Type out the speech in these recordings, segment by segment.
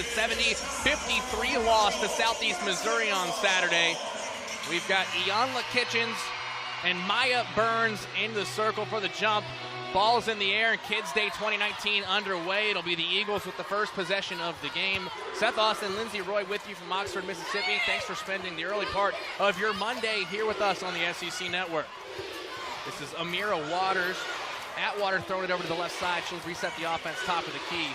the 70-53 loss to Southeast Missouri on Saturday. We've got Iyanla Kitchens and Maya Burns in the circle for the jump. Ball's in the air and Kids Day 2019 underway. It'll be the Eagles with the first possession of the game. Seth Austin, Lindsey Roy with you from Oxford, Mississippi. Thanks for spending the early part of your Monday here with us on the SEC Network. This is Amira Waters. Atwater throwing it over to the left side. She'll reset the offense top of the key.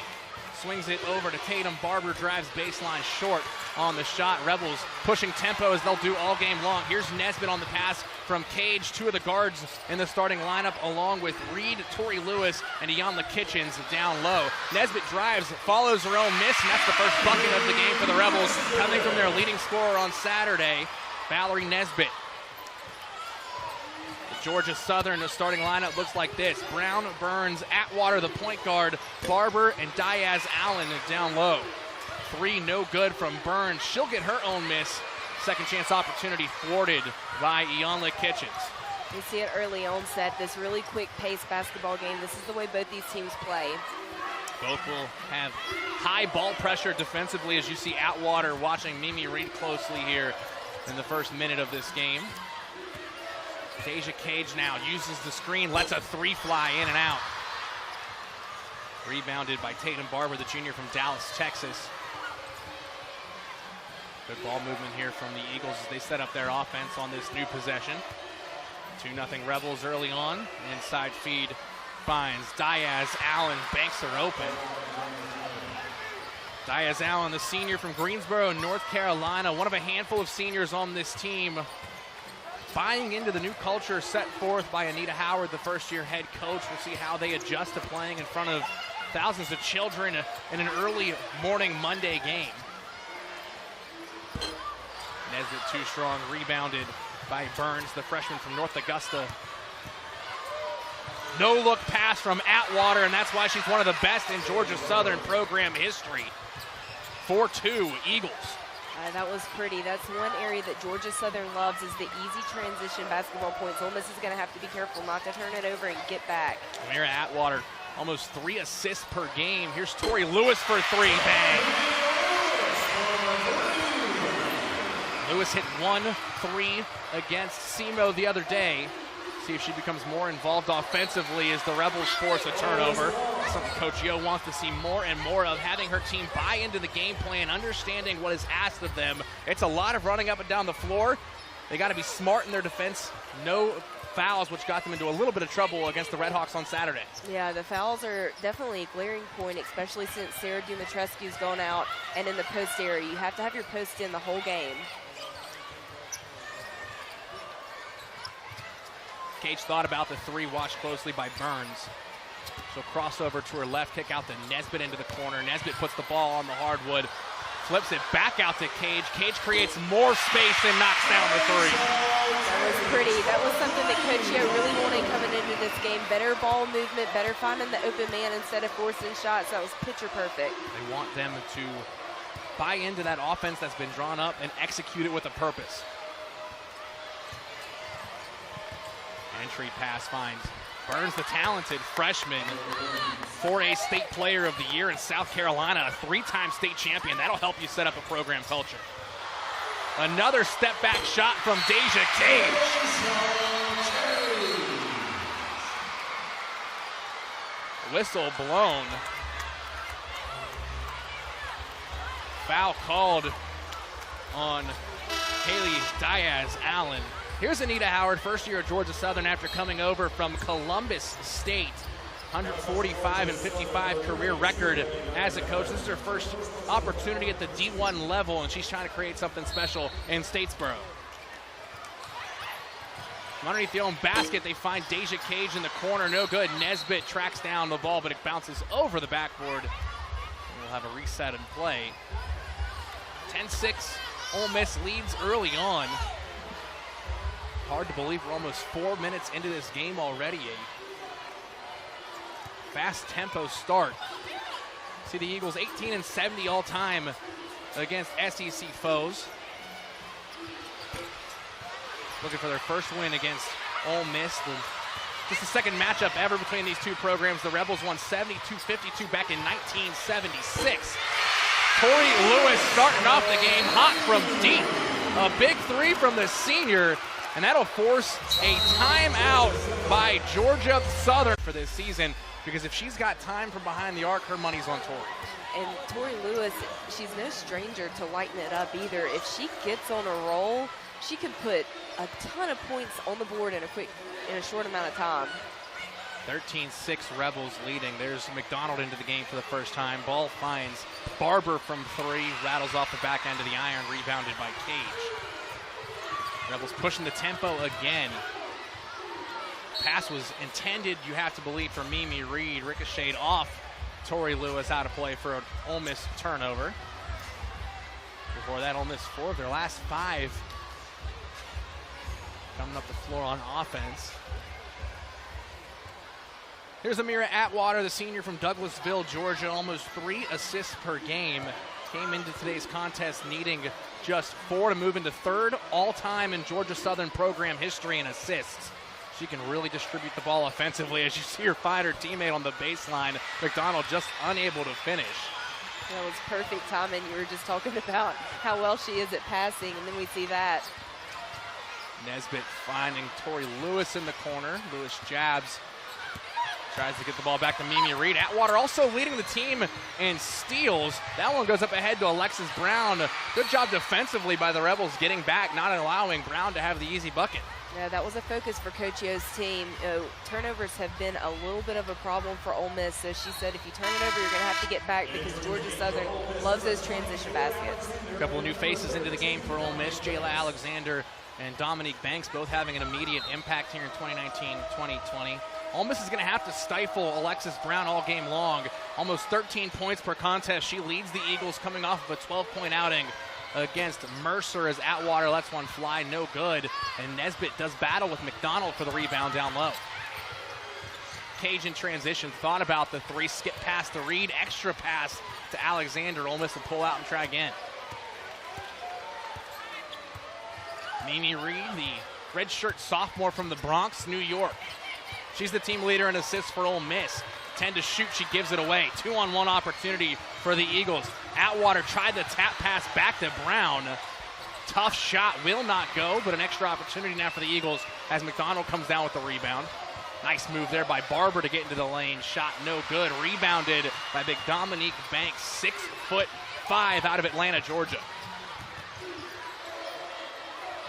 Swings it over to Tatum. Barber drives baseline short on the shot. Rebels pushing tempo as they'll do all game long. Here's Nesbitt on the pass from Cage. Two of the guards in the starting lineup along with Reed, Tori Lewis, and Iyanla Kitchens down low. Nesbitt drives, follows her own miss, and that's the first bucket of the game for the Rebels, coming from their leading scorer on Saturday, Valerie Nesbitt. Georgia Southern, the starting lineup looks like this. Brown, Burns, Atwater, the point guard, Barber, and Diaz Allen down low. Three no good from Burns. She'll get her own miss. Second chance opportunity thwarted by Iyanla Kitchens. You see it early on, Seth, this really quick pace basketball game. This is the way both these teams play. Both will have high ball pressure defensively as you see Atwater watching Mimi Reed closely here in the first minute of this game. Deja Cage now uses the screen, lets a three fly in and out. Rebounded by Tatum Barber, the junior from Dallas, Texas. Good ball movement here from the Eagles as they set up their offense on this new possession. 2-0 Rebels early on. Inside feed finds Diaz Allen, banks her open. Diaz Allen, the senior from Greensboro, North Carolina, one of a handful of seniors on this team, buying into the new culture set forth by Anita Howard, the first-year head coach. We'll see how they adjust to playing in front of thousands of children in an early morning Monday game. Nesbitt too strong, rebounded by Burns, the freshman from North Augusta. No-look pass from Atwater, and that's why she's one of the best in Georgia Southern program history. 4-2 Eagles. That was pretty. That's one area that Georgia Southern loves is the easy transition basketball points. Ole Miss is going to have to be careful not to turn it over and get back. Amira Atwater, almost 3 assists per game. Here's Tori Lewis for three. Bang. Lewis hit 1-3 against SEMO the other day. See if she becomes more involved offensively as the Rebels force a turnover. Something Coach Yo wants to see more and more of, having her team buy into the game plan, understanding what is asked of them. It's a lot of running up and down the floor. They got to be smart in their defense. No fouls, which got them into a little bit of trouble against the Redhawks on Saturday. Yeah, the fouls are definitely a glaring point, especially since Sarah Dumitrescu's gone out and in the post area. You have to have your post in the whole game. Cage thought about the three, watched closely by Burns. So crossover to her left, kick out to Nesbitt into the corner. Nesbitt puts the ball on the hardwood, flips it back out to Cage. Cage creates more space and knocks down the three. That was pretty. That was something that Coach Yo really wanted coming into this game. Better ball movement, better finding the open man instead of forcing shots. That was picture perfect. They want them to buy into that offense that's been drawn up and execute it with a purpose. Entry pass finds Burns, the talented freshman, 4A state player of the year in South Carolina, a 3-time state champion. That'll help you set up a program culture. Another step back shot from Deja Cage. Whistle blown. Foul called on Haley Diaz Allen. Here's Anita Howard, first year at Georgia Southern after coming over from Columbus State. 145 and 55 career record as a coach. This is her first opportunity at the D1 level, and she's trying to create something special in Statesboro. From underneath the own basket, they find Deja Cage in the corner. No good. Nesbitt tracks down the ball, but it bounces over the backboard. And we'll have a reset and play. 10-6, Ole Miss leads early on. Hard to believe we're almost 4 minutes into this game already. A fast tempo start. See the Eagles 18-70 all time against SEC foes. Looking for their first win against Ole Miss. Just the second matchup ever between these two programs. The Rebels won 72-52 back in 1976. Tori Lewis starting off the game hot from deep. A big three from the senior, and that'll force a timeout by Georgia Southern for this season, because if she's got time from behind the arc, her money's on Tori. And Tori Lewis, she's no stranger to lighting it up either. If she gets on a roll, she can put a ton of points on the board in a short amount of time. 13-6 Rebels leading. There's McDonald into the game for the first time. Ball finds Barber from three, rattles off the back end of the iron, rebounded by Cage. Rebels pushing the tempo again. Pass was intended, you have to believe, for Mimi Reed. Ricocheted off Tori Lewis, out of play for an Ole Miss turnover. Before that, Ole Miss 4 of their last 5 coming up the floor on offense. Here's Amira Atwater, the senior from Douglasville, Georgia, almost 3 assists per game. Came into today's contest needing just 4 to move into 3rd all-time in Georgia Southern program history in assists. She can really distribute the ball offensively, as you see her find her teammate on the baseline. McDonald just unable to finish. That was perfect timing. You were just talking about how well she is at passing, and then we see that. Nesbitt finding Tori Lewis in the corner. Lewis jabs. Tries to get the ball back to Mimi Reed. Atwater also leading the team in steals. That one goes up ahead to Alexis Brown. Good job defensively by the Rebels, getting back, not allowing Brown to have the easy bucket. Yeah, that was a focus for Coach Yo's team. Turnovers have been a little bit of a problem for Ole Miss, so she said if you turn it over, you're going to have to get back, because Georgia Southern loves those transition baskets. A couple of new faces into the game for Ole Miss. Jayla Alexander and Dominique Banks both having an immediate impact here in 2019-2020. Ole Miss is going to have to stifle Alexis Brown all game long. Almost 13 points per contest. She leads the Eagles, coming off of a 12-point outing against Mercer, as Atwater lets one fly, no good. And Nesbitt does battle with McDonald for the rebound down low. Cage in transition, thought about the three, skip past the Reed, extra pass to Alexander. Ole Miss will pull out and try again. Mimi Reed, the redshirt sophomore from the Bronx, New York. She's the team leader in assists for Ole Miss. 10 to shoot, she gives it away. 2-on-1 opportunity for the Eagles. Atwater tried the tap pass back to Brown. Tough shot, will not go, but an extra opportunity now for the Eagles as McDonald comes down with the rebound. Nice move there by Barber to get into the lane. Shot no good. Rebounded by big Dominique Banks, 6'5" out of Atlanta, Georgia.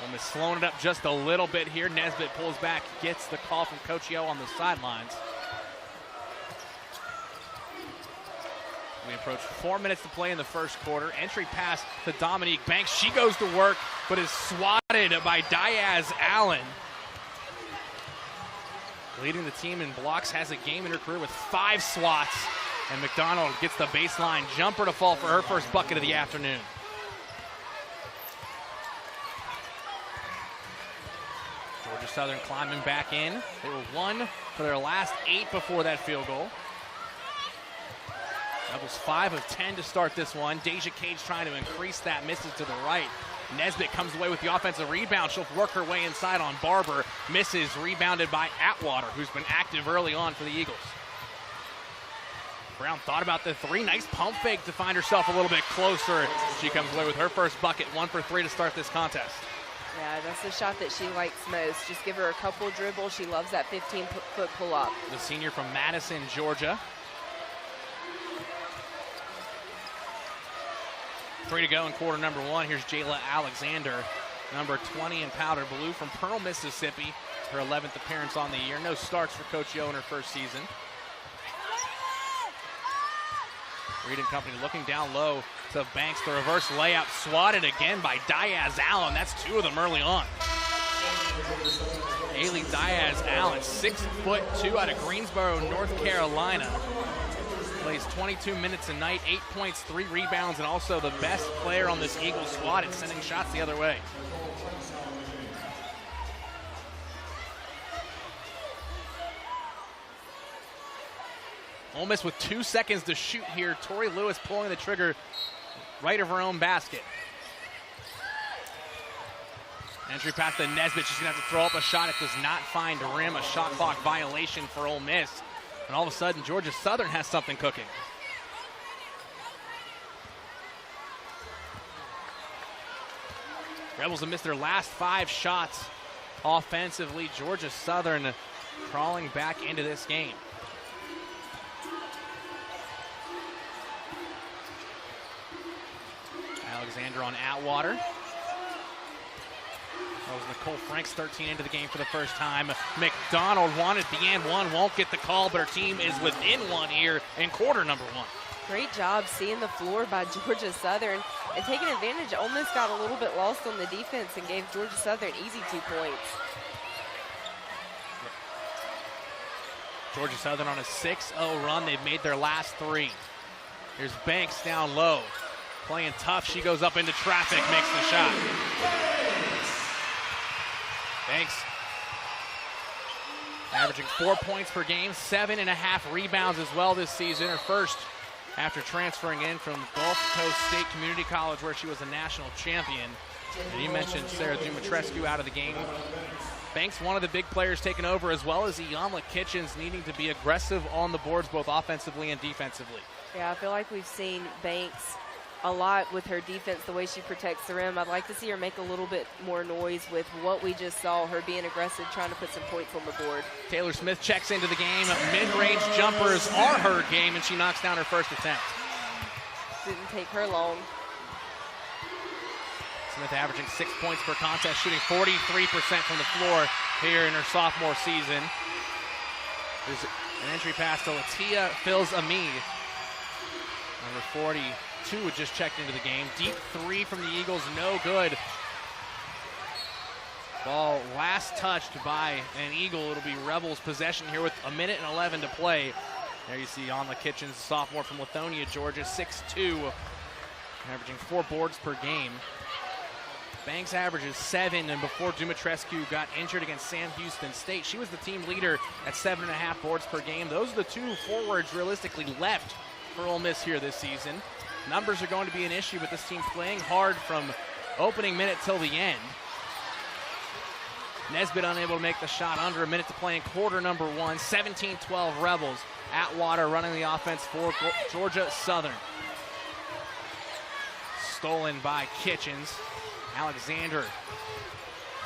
Ole Miss slowing it up just a little bit here. Nesbitt pulls back, gets the call from Coach Yo on the sidelines. We approach 4 minutes to play in the first quarter. Entry pass to Dominique Banks. She goes to work, but is swatted by Diaz Allen. Leading the team in blocks, has a game in her career with 5 swats. And McDonald gets the baseline jumper to fall for her first bucket of the afternoon. Georgia Southern climbing back in. They were 1 for their last 8 before that field goal. Rebels 5 of 10 to start this one. Deja Cage trying to increase that, misses to the right. Nesbitt comes away with the offensive rebound. She'll work her way inside on Barber. Misses, rebounded by Atwater, who's been active early on for the Eagles. Brown thought about the three. Nice pump fake to find herself a little bit closer. She comes away with her first bucket, 1 for 3 to start this contest. Yeah, that's the shot that she likes most. Just give her a couple dribbles. She loves that 15-foot pull-up. The senior from Madison, Georgia. 3 to go in quarter number 1. Here's Jayla Alexander, number 20 in powder blue from Pearl, Mississippi. Her 11th appearance on the year. No starts for Coach Yo in her first season. Reed and company looking down low to Banks. The reverse layup swatted again by Diaz Allen. That's 2 of them early on. Ailey Diaz Allen, 6'2" out of Greensboro, North Carolina. Plays 22 minutes a night, 8 points, 3 rebounds, and also the best player on this Eagles squad at sending shots the other way. Ole Miss with 2 seconds to shoot here. Tori Lewis pulling the trigger right of her own basket. Entry pass to Nesbitt. She's going to have to throw up a shot. It does not find the rim. A shot clock violation for Ole Miss. And all of a sudden, Georgia Southern has something cooking. Rebels have missed their last 5 shots offensively. Georgia Southern crawling back into this game. Alexander on Atwater. That was Nicole Franks, 13 into the game for the first time. McDonald wanted the and one, won't get the call, but her team is within 1 here in quarter number 1. Great job seeing the floor by Georgia Southern and taking advantage. Ole Miss got a little bit lost on the defense and gave Georgia Southern easy 2 points. Georgia Southern on a 6-0 run. They've made their last 3. Here's Banks down low. Playing tough. She goes up into traffic, makes the shot. Banks averaging 4 points per game, 7.5 rebounds as well this season. Her first after transferring in from Gulf Coast State Community College, where she was a national champion. And you mentioned Sarah Dumitrescu out of the game. Banks, one of the big players taking over, as well as Iyanla Kitchens needing to be aggressive on the boards, both offensively and defensively. Yeah, I feel like we've seen Banks a lot with her defense, the way she protects the rim. I'd like to see her make a little bit more noise with what we just saw, her being aggressive, trying to put some points on the board. Taylor Smith checks into the game. Mid-range jumpers are her game, and she knocks down her first attempt. Didn't take her long. Smith averaging 6 points per contest, shooting 43% from the floor here in her sophomore season. There's an entry pass to Latia Fils-Ami. Number 42 had just checked into the game. Deep 3 from the Eagles, no good. Ball last touched by an Eagle. It'll be Rebels possession here with 1:11 to play. There you see Iyanla Kitchens, sophomore from Lithonia, Georgia, 6'2", averaging 4 boards per game. Banks averages 7, and before Dumitrescu got injured against Sam Houston State, she was the team leader at 7.5 boards per game. Those are the 2 forwards realistically left for Ole Miss here this season. Numbers are going to be an issue, but this team playing hard from opening minute till the end. Nesbitt unable to make the shot, under a minute to play in quarter number 1. 17-12 Rebels. Atwater running the offense for Georgia Southern. Stolen by Kitchens. Alexander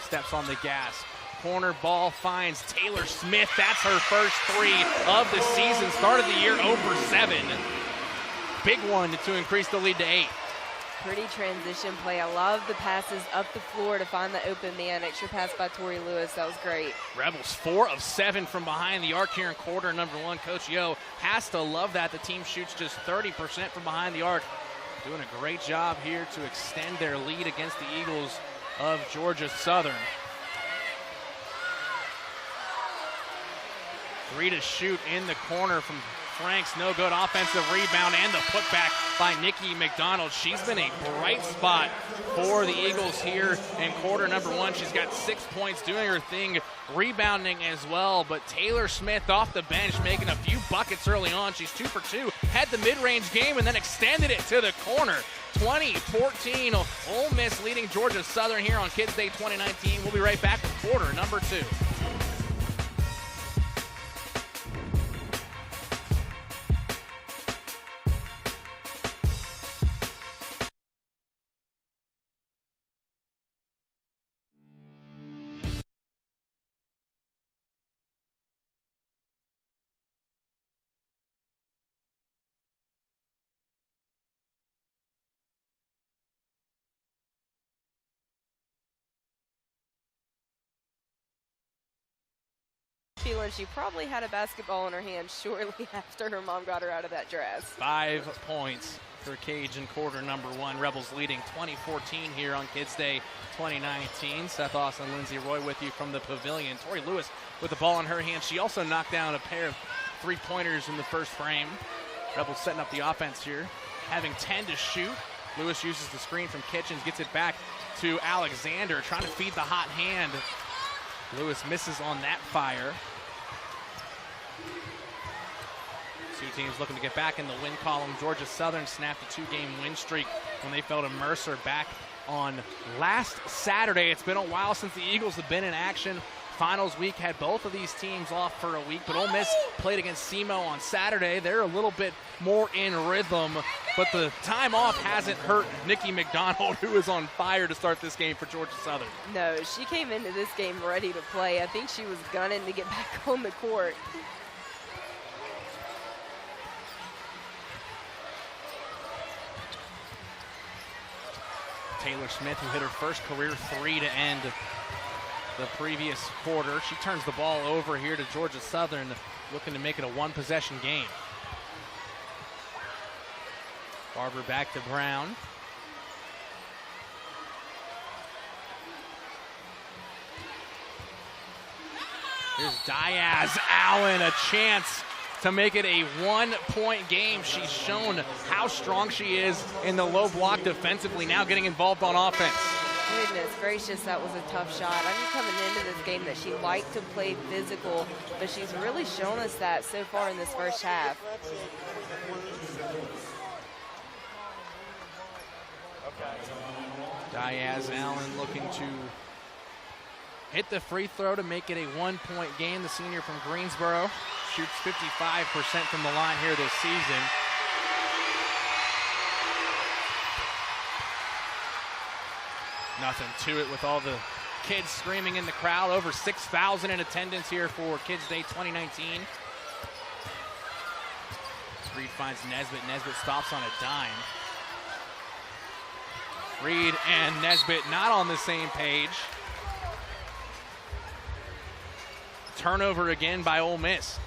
steps on the gas. Corner ball finds Taylor Smith. That's her first 3 of the season. Started the year 0 for 7. Big one to increase the lead to 8. Pretty transition play. I love the passes up the floor to find the open man. Extra pass by Tori Lewis. That was great. Rebels 4 of 7 from behind the arc here in quarter number 1. Coach Yo has to love that. The team shoots just 30% from behind the arc. Doing a great job here to extend their lead against the Eagles of Georgia Southern. 3 to shoot in the corner from Franks. No good. Offensive rebound and the putback by Nikki McDonald. She's been a bright spot for the Eagles here in quarter number 1. She's got 6 points, doing her thing, rebounding as well. But Taylor Smith off the bench making a few buckets early on. She's 2 for 2. Had the mid-range game and then extended it to the corner. 20-14. Ole Miss leading Georgia Southern here on Kids Day 2019. We'll be right back with quarter number 2. Feeling she probably had a basketball in her hand shortly after her mom got her out of that dress. 5 points for Cage in quarter number 1. Rebels leading 20-14 here on Kids Day 2019. Seth Austin, Lindsay Roy with you from the pavilion. Tori Lewis with the ball in her hand. She also knocked down a pair of 3-pointers in the first frame. Rebels setting up the offense here, having 10 to shoot. Lewis uses the screen from Kitchens, gets it back to Alexander, trying to feed the hot hand. Lewis misses on that fire. 2 teams looking to get back in the win column. Georgia Southern snapped a 2-game win streak when they fell to Mercer back on last Saturday. It's been a while since the Eagles have been in action. finals week had both of these teams off for a week, but Ole Miss played against SEMO on Saturday. They're a little bit more in rhythm, but the time off hasn't hurt Nikki McDonald, who is on fire to start this game for Georgia Southern. No, she came into this game ready to play. I think she was gunning to get back on the court. Taylor Smith, who hit her first career 3 to end the previous quarter. She turns the ball over here to Georgia Southern, looking to make it a one-possession game. Barber back to Brown. Here's Diaz Allen, a chance to make it a one-point game. She's shown how strong she is in the low block defensively, now getting involved on offense. Goodness gracious, that was a tough shot. I knew coming into this game that she liked to play physical, but she's really shown us that so far in this first half. Diaz Allen looking to hit the free throw to make it a one-point game. The senior from Greensboro shoots 55% from the line here this season. Nothing to it with all the kids screaming in the crowd. Over 6,000 in attendance here for Kids Day 2019. Reed finds Nesbitt. Nesbitt stops on a dime. Reed and Nesbitt not on the same page. Turnover again by Ole Miss.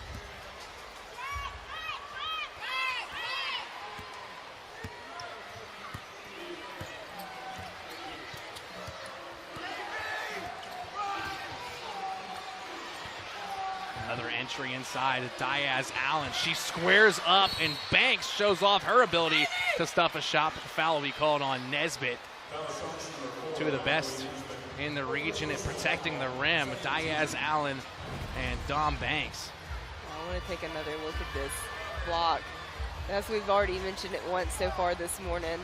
Another entry inside. Diaz Allen. She squares up, and Banks shows off her ability to stuff a shot. But the foul will be called on Nesbitt. Two of the best in the region at protecting the rim. Diaz Allen and Dom Banks. I want to take another look at this block. As we've already mentioned it once so far this morning,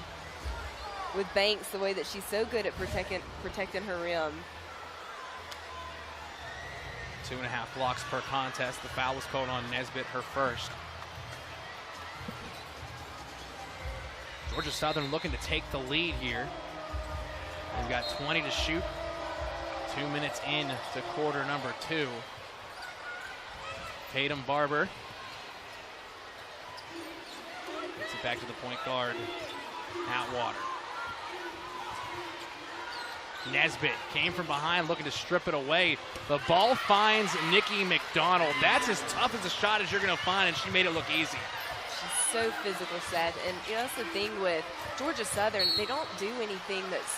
with Banks, the way that she's so good at protecting her rim. 2.5 blocks per contest. The foul was called on Nesbitt, her first. Georgia Southern looking to take the lead here. They've got 20 to shoot. 2 minutes in to quarter number 2. Tatum Barber gets it back to the point guard, Atwater. Nesbitt came from behind looking to strip it away. The ball finds Nikki McDonald. That's as tough as a shot as you're going to find, and she made it look easy. She's so physical, Seth. And you know, that's the thing with Georgia Southern. They don't do anything that's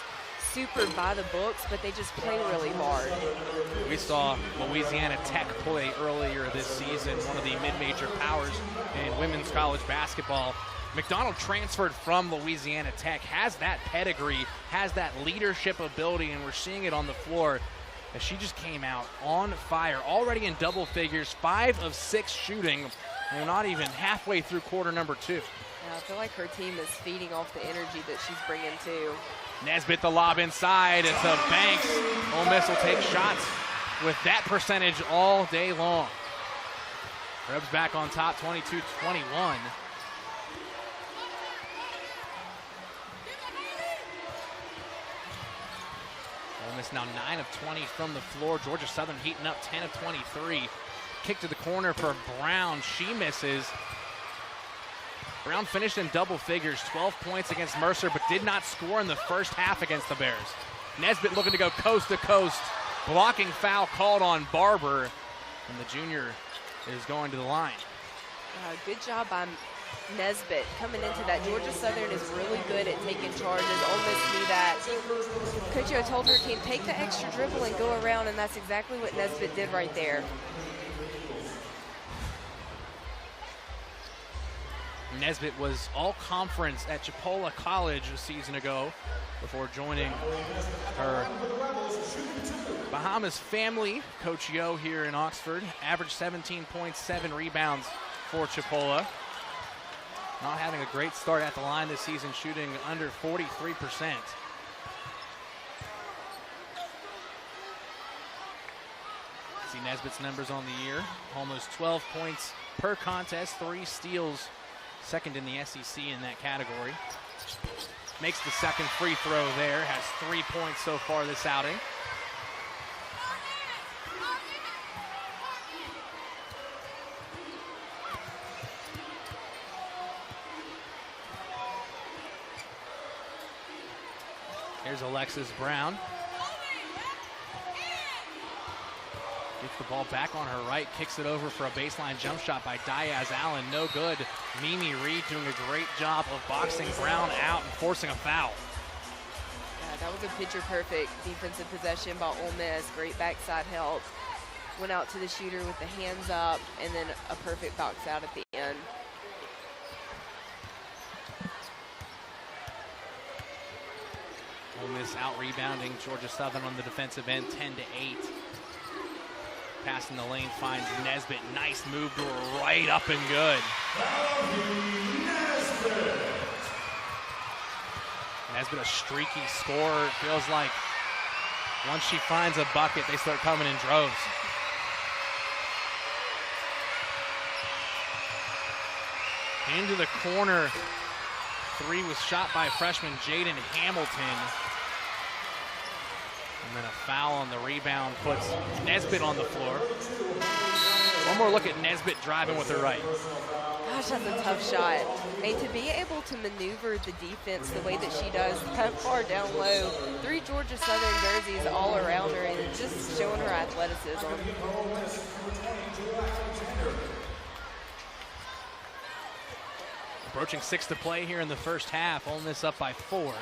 super by the books, but they just play really hard. We saw Louisiana Tech play earlier this season, one of the mid-major powers in women's college basketball. McDonald transferred from Louisiana Tech, has that pedigree, has that leadership ability, and we're seeing it on the floor as she just came out on fire, already in double figures, 5 of 6 shooting, and we're not even halfway through quarter number 2. Yeah, I feel like her team is feeding off the energy that she's bringing too. Nesbitt the lob inside, it's a Banks. Ole Miss will take shots with that percentage all day long. Rebs back on top, 22-21. Ole Miss now 9 of 20 from the floor. Georgia Southern heating up, 10 of 23. Kick to the corner for Brown. She misses. Brown finished in double figures, 12 points against Mercer, but did not score in the first half against the Bears. Nesbitt looking to go coast to coast. Blocking foul called on Barber, and the junior is going to the line. Good job by Nesbitt coming into that. Georgia Southern is really good at taking charges. Ole Miss knew that. Coach O told her team, take the extra dribble and go around, and that's exactly what Nesbitt did right there. Nesbitt was all-conference at Chipola College a season ago before joining her Bahamas family. Coach Yo here in Oxford. Averaged 17 points, 7 rebounds for Chipola. Not having a great start at the line this season, shooting under 43%. See Nesbitt's numbers on the year. Almost 12 points per contest, 3 steals, second in the SEC in that category. Makes the second free throw there, has 3 points so far this outing. Here's Alexis Brown. Gets the ball back on her right, kicks it over for a baseline jump shot by Diaz Allen. No good. Mimi Reed doing a great job of boxing Brown out and forcing a foul. Yeah, that was a picture-perfect defensive possession by Ole Miss. Great backside help. Went out to the shooter with the hands up, and then a perfect box out at the end. Ole Miss out rebounding Georgia Southern on the defensive end, 10-8. Pass in the lane finds Nesbitt. Nice move to her right, up and good. Nesbitt, a streaky scorer. It feels like once she finds a bucket, they start coming in droves. Into the corner. 3 was shot by freshman Jaden Hamilton. And then a foul on the rebound puts Nesbitt on the floor. One more look at Nesbitt driving with her right. Gosh, that's a tough shot. And to be able to maneuver the defense the way that she does, that far down low, 3 Georgia Southern jerseys all around her, and just showing her athleticism. Approaching 6 to play here in the first half. Ole Miss up by 4.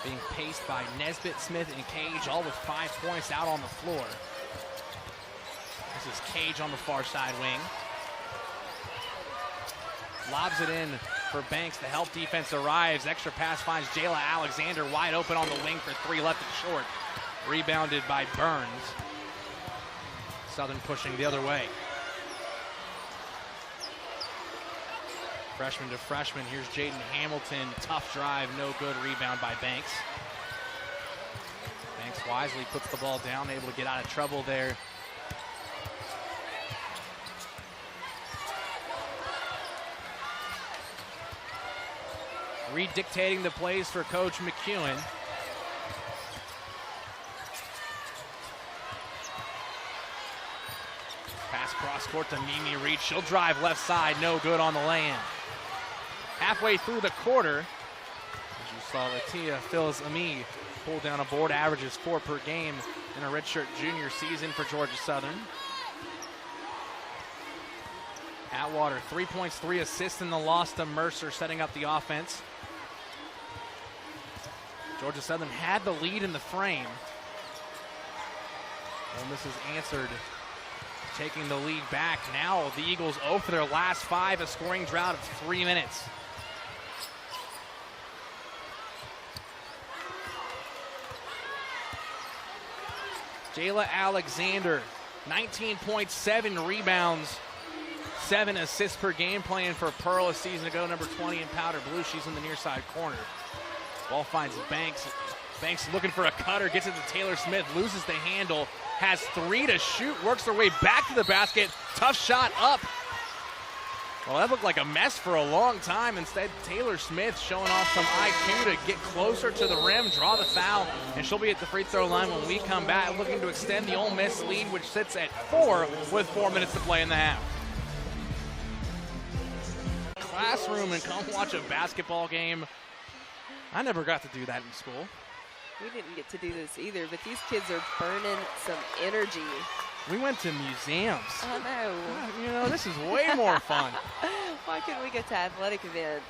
Being paced by Nesbitt, Smith, and Cage, all with 5 points out on the floor. This is Cage on the far side wing. Lobs it in for Banks. The help defense arrives. Extra pass finds Jayla Alexander wide open on the wing for 3, left it short. Rebounded by Burns. Southern pushing the other way. Freshman to freshman. Here's Jaden Hamilton. Tough drive, no good. Rebound by Banks. Banks wisely puts the ball down, able to get out of trouble there. Redictating the plays for Coach McEwen. Pass cross court to Mimi Reed. She'll drive left side, no good on the lay-in. Halfway through the quarter, as you saw, Latia Phils-Ami pull down a board, averages 4 per game in a redshirt junior season for Georgia Southern. Atwater, 3 points, 3 assists in the loss to Mercer, setting up the offense. Georgia Southern had the lead in the frame. And this is answered, taking the lead back. Now the Eagles 0 for their last 5, a scoring drought of 3 minutes. Jayla Alexander, 19.7 rebounds, 7 assists per game, playing for Pearl a season ago, number 20 in powder blue. She's in the near side corner. Ball finds Banks. Banks looking for a cutter, gets it to Taylor Smith, loses the handle, has 3 to shoot, works their way back to the basket. Tough shot up. Well, that looked like a mess for a long time. Instead, Taylor Smith showing off some IQ to get closer to the rim, draw the foul, and she'll be at the free throw line when we come back, looking to extend the Ole Miss lead, which sits at 4 with 4 minutes to play in the half. Classroom and come watch a basketball game. I never got to do that in school. We didn't get to do this either, but these kids are burning some energy. We went to museums. I know. You know, this is way more fun. Why couldn't we get to athletic events?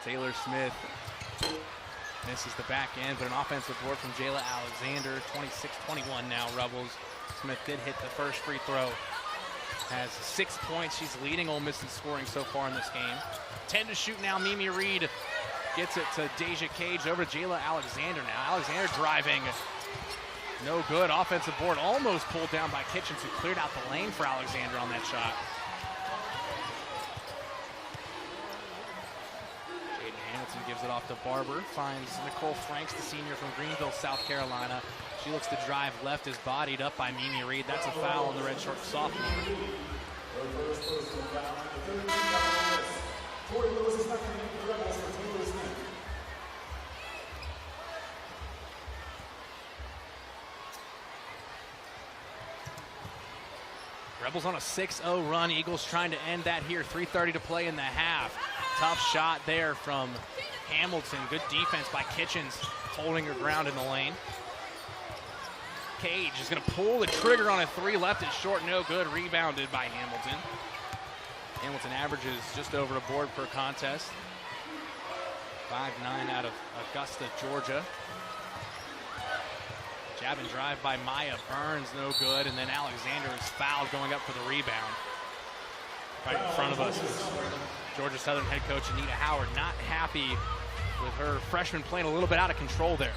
Taylor Smith misses the back end, but an offensive board from Jayla Alexander. 26-21 now, Rebels. Smith did hit the first free throw. Has 6 points. She's leading Ole Miss in scoring so far in this game. 10 to shoot now. Mimi Reed gets it to Deja Cage, over to Jayla Alexander now. Alexander driving. No good. Offensive board almost pulled down by Kitchens, who cleared out the lane for Alexander on that shot. Jaden Hamilton gives gives it off to Barber, finds Nicole Franks, the senior from Greenville, South Carolina. She looks to drive left, is bodied up by Mimi Reed. That's a foul on the redshirt sophomore. Rebels on a 6-0 run. Eagles trying to end that here. 3:30 to play in the half. Tough shot there from Hamilton. Good defense by Kitchens, holding her ground in the lane. Cage is going to pull the trigger on a three. Left it short, no good. Rebounded by Hamilton. Hamilton averages just over a board per contest. 5'9" out of Augusta, Georgia. Jab and drive by Maya Burns, no good. And then Alexander is fouled going up for the rebound. Right in front of us is Georgia Southern head coach Anita Howard, not happy with her freshman playing a little bit out of control there.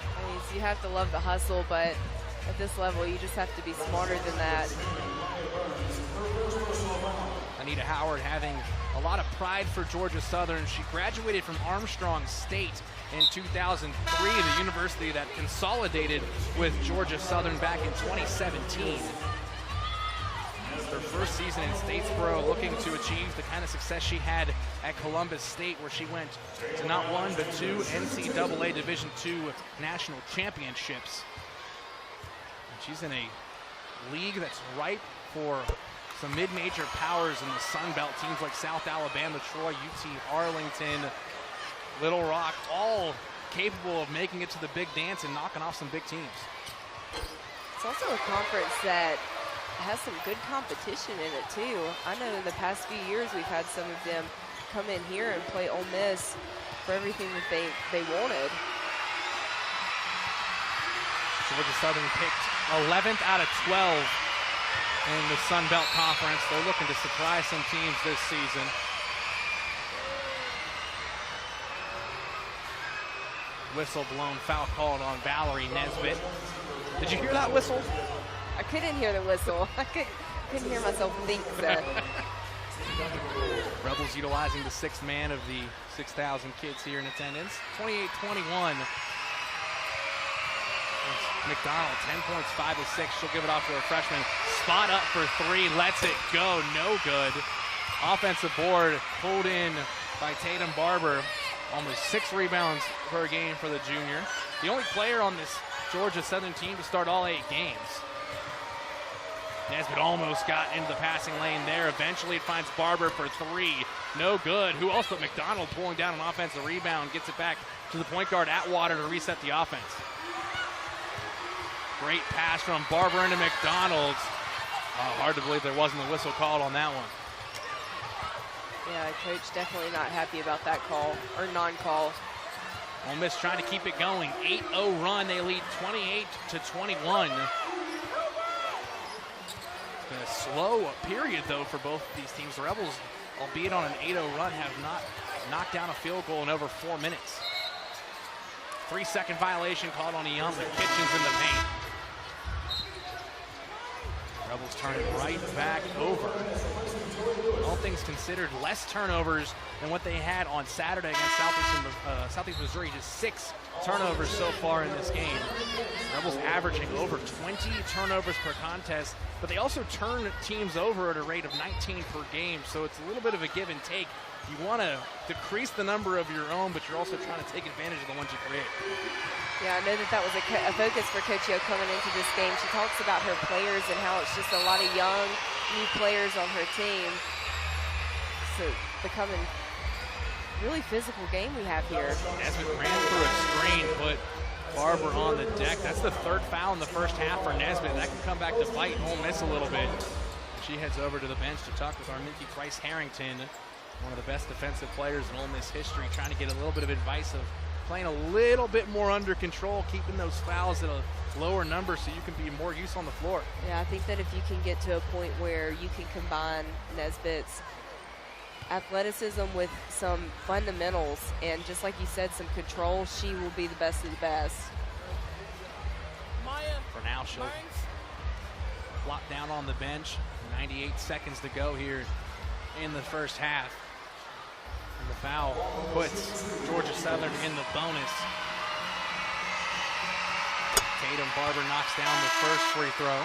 I mean, you have to love the hustle, but at this level, you just have to be smarter than that. Anita Howard having a lot of pride for Georgia Southern. She graduated from Armstrong State in 2003, the university that consolidated with Georgia Southern back in 2017. Her first season in Statesboro, looking to achieve the kind of success she had at Columbus State, where she went to not one but two NCAA Division II national championships. And she's in a league that's ripe for some mid-major powers in the Sun Belt, teams like South Alabama, Troy, UT Arlington, Little Rock, all capable of making it to the big dance and knocking off some big teams. It's also a conference that has some good competition in it too. I know in the past few years we've had some of them come in here and play Ole Miss for everything that they wanted. Georgia Southern picked 11th out of 12 in the Sun Belt Conference. They're looking to surprise some teams this season. Whistle blown, foul called on Valerie Nesbitt. Did you hear that whistle? I couldn't hear the whistle. I couldn't hear myself think. So. Rebels utilizing the sixth man of the 6,000 kids here in attendance. 28-21. McDonald, 10 points, 5 of 6. She'll give it off to her freshman. Spot up for three, lets it go, no good. Offensive board pulled in by Tatum Barber. Almost 6 rebounds per game for the junior. The only player on this Georgia Southern team to start all 8 games. Nesbitt almost got into the passing lane there. Eventually it finds Barber for 3. No good. Who else but McDonald pulling down an offensive rebound. Gets it back to the point guard Atwater to reset the offense. Great pass from Barber into McDonald. Hard to believe there wasn't a whistle called on that one. Yeah, coach definitely not happy about that call, or non-call. Ole Miss trying to keep it going. 8-0 run. They lead 28-21. It's been a slow period, though, for both of these teams. The Rebels, albeit on an 8-0 run, have not knocked down a field goal in over 4 minutes. 3-second violation called on Ian. Kitchens in the paint. Rebels turn it right back over. All things considered, less turnovers than what they had on Saturday against Southeast Missouri. Just 6 turnovers so far in this game. Rebels averaging over 20 turnovers per contest, but they also turn teams over at a rate of 19 per game, so it's a little bit of a give and take. You want to decrease the number of your own, but you're also trying to take advantage of the ones you create. Yeah, I know that was a focus for Coach Yo coming into this game. She talks about her players and how it's just a lot of young, new players on her team. So becoming really physical game we have here. Nesbitt ran through a screen, put Barber on the deck. That's the 3rd foul in the first half for Nesbitt. That can come back to bite Ole Miss a little bit. She heads over to the bench to talk with our Minty Price Harrington, one of the best defensive players in Ole Miss history, trying to get a little bit of advice of playing a little bit more under control, keeping those fouls at a lower number so you can be more use on the floor. Yeah, I think that if you can get to a point where you can combine Nesbitt's athleticism with some fundamentals and, just like you said, some control, she will be the best of the best. For now, she'll flop down on the bench. 98 seconds to go here in the first half. And the foul puts Georgia Southern in the bonus. Tatum Barber knocks down the first free throw.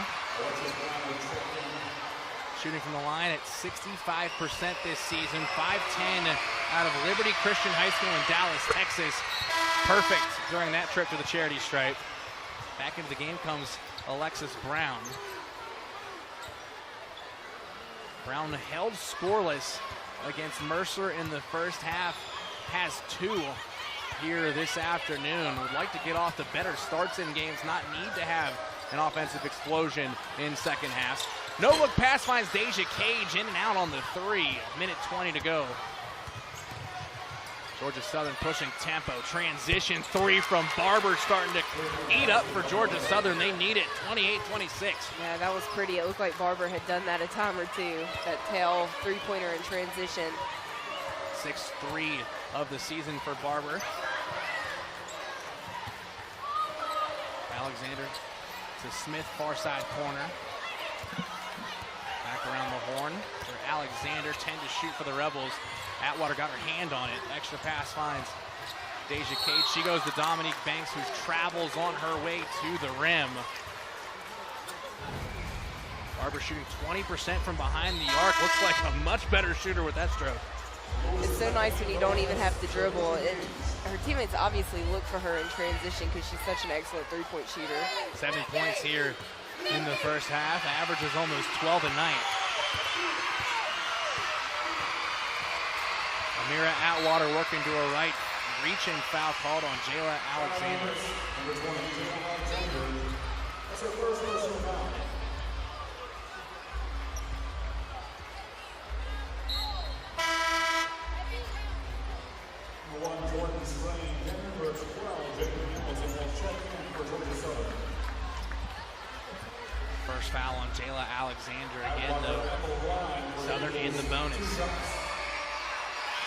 Shooting from the line at 65% this season. 5'10" out of Liberty Christian High School in Dallas, Texas. Perfect during that trip to the charity stripe. Back into the game comes Alexis Brown. Brown held scoreless against Mercer in the first half. Has 2 here this afternoon. Would like to get off to better starts in games, not need to have an offensive explosion in second half. No look pass finds Deja Cage in and out on the 3. Minute 20 to go. Georgia Southern pushing tempo. Transition 3 from Barber starting to eat up for Georgia Southern. They need it. 28-26. Yeah, that was pretty. It looked like Barber had done that a time or two. That tail three-pointer in transition. 6th 3 of the season for Barber. Alexander to Smith, far side corner. Back around the horn for Alexander, 10 to shoot for the Rebels. Atwater got her hand on it. Extra pass finds Deja Cage. She goes to Dominique Banks, who travels on her way to the rim. Barber shooting 20% from behind the arc. Looks like a much better shooter with that stroke. It's so nice when you don't even have to dribble. And her teammates obviously look for her in transition because she's such an excellent three-point shooter. 7 points here in the first half. Averages almost 12 a night. Amira Atwater working to her right. Reaching foul called on Jayla Alexander. That's her first personal foul. First foul on Jayla Alexander again, though. Southern in the bonus.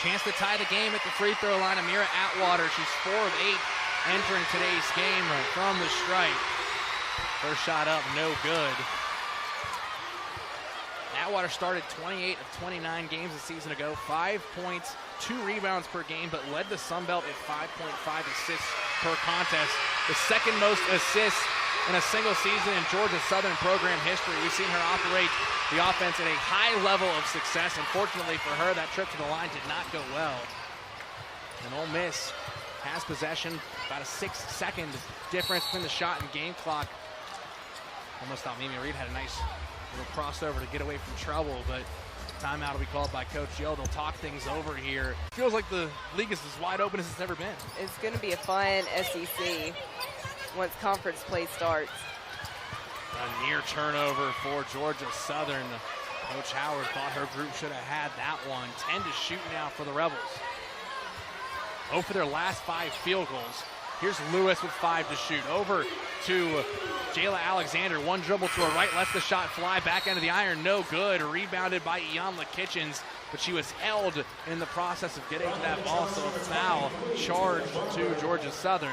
Chance to tie the game at the free throw line. Amira Atwater, she's 4 of 8 entering today's game from the stripe. First shot up, no good. Atwater started 28 of 29 games a season ago. 5 points, 2 rebounds per game, but led the Sun Belt at 5.5 assists per contest. The second most assists in a single season in Georgia Southern program history. We've seen her operate the offense at a high level of success. Unfortunately for her, that trip to the line did not go well. And Ole Miss has possession, about a 6-second difference between the shot and game clock. Almost thought Mimi Reed had a nice little crossover to get away from trouble, but timeout will be called by Coach Yo. They'll talk things over here. Feels like the league is as wide open as it's ever been. It's going to be a fun SEC once conference play starts. A near turnover for Georgia Southern. Coach Howard thought her group should have had that one. 10 to shoot now for the Rebels. 0 for their last 5 field goals. Here's Lewis with 5 to shoot. Over to Jayla Alexander. One dribble to her right, lets the shot fly. Back end of the iron, no good. Rebounded by Iyanla Kitchens, but she was held in the process of getting to that ball, so a foul charged to Georgia Southern.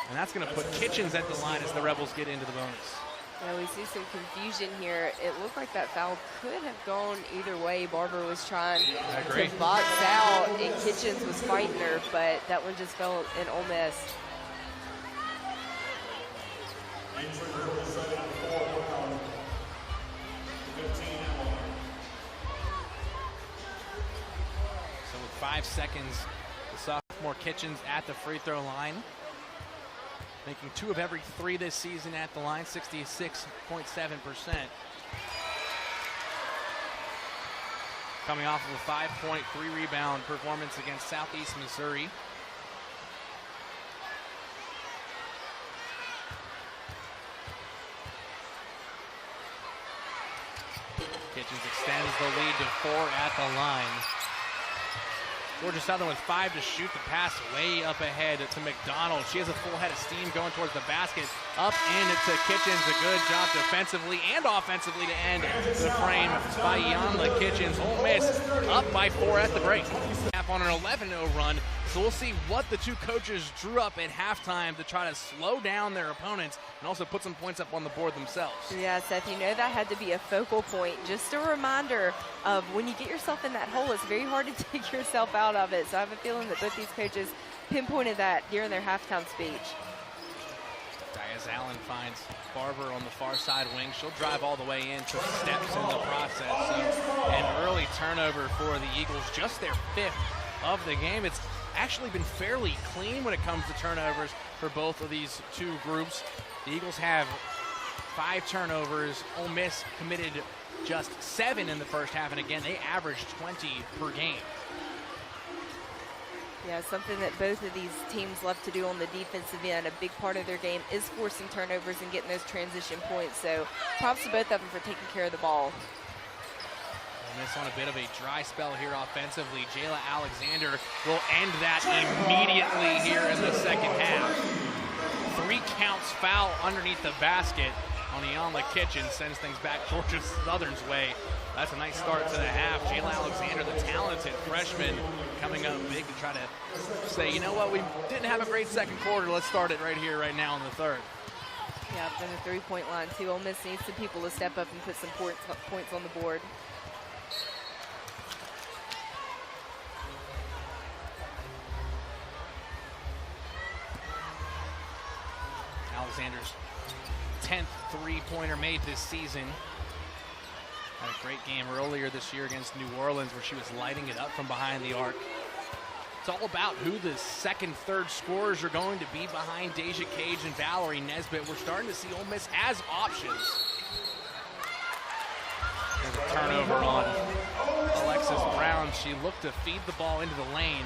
And that's going to put Kitchens at the line as the Rebels get into the bonus. Yeah, we see some confusion here. It looked like that foul could have gone either way. Barber was trying to box out, and Kitchens was fighting her, but that one just fell in Ole Miss. So with 5 seconds, the sophomore Kitchens at the free throw line. Making 2 of every 3 this season at the line, 66.7%. Coming off of a 5-point, 3-rebound performance against Southeast Missouri. Kitchens extends the lead to 4 at the line. Georgia Southern with 5 to shoot. The pass way up ahead to McDonald. She has a full head of steam going towards the basket. Up and to Kitchens. A good job defensively and offensively to end the frame by Iyanla Kitchens. Ole Miss up by 4 at the break. On an 11-0 run So we'll see what the two coaches drew up at halftime to try to slow down their opponents and also put some points up on the board themselves. Yeah, Seth, you know that had to be a focal point. Just a reminder of when you get yourself in that hole, it's very hard to take yourself out of it. So I have a feeling that both these coaches pinpointed that during their halftime speech. Diaz Allen finds Barber on the far side wing. She'll drive all the way in, took steps in the process. So an early turnover for the Eagles, just their 5th of the game. It's actually been fairly clean when it comes to turnovers for both of these two groups. The Eagles have 5 turnovers. Ole Miss committed just 7 in the first half, and again, they averaged 20 per game. Yeah, something that both of these teams love to do on the defensive end. A big part of their game is forcing turnovers and getting those transition points. So props to both of them for taking care of the ball. Ole Miss on a bit of a dry spell here offensively. Jayla Alexander will end that immediately here in the second half. 3 counts foul underneath the basket on Iyanla Kitchen, sends things back Georgia Southern's way. That's a nice start to the half. Jayla Alexander, the talented freshman, coming up big to try to say, you know what, we didn't have a great second quarter. Let's start it right here, right now in the third. Yeah, from the 3-point line, too. Ole Miss needs some people to step up and put some points on the board. Alexander's 10th three-pointer made this season. Had a great game earlier this year against New Orleans where she was lighting it up from behind the arc. It's all about who the second, third scorers are going to be behind Deja Cage and Valerie Nesbitt. We're starting to see Ole Miss as options. There's a turnover on Alexis Brown. She looked to feed the ball into the lane.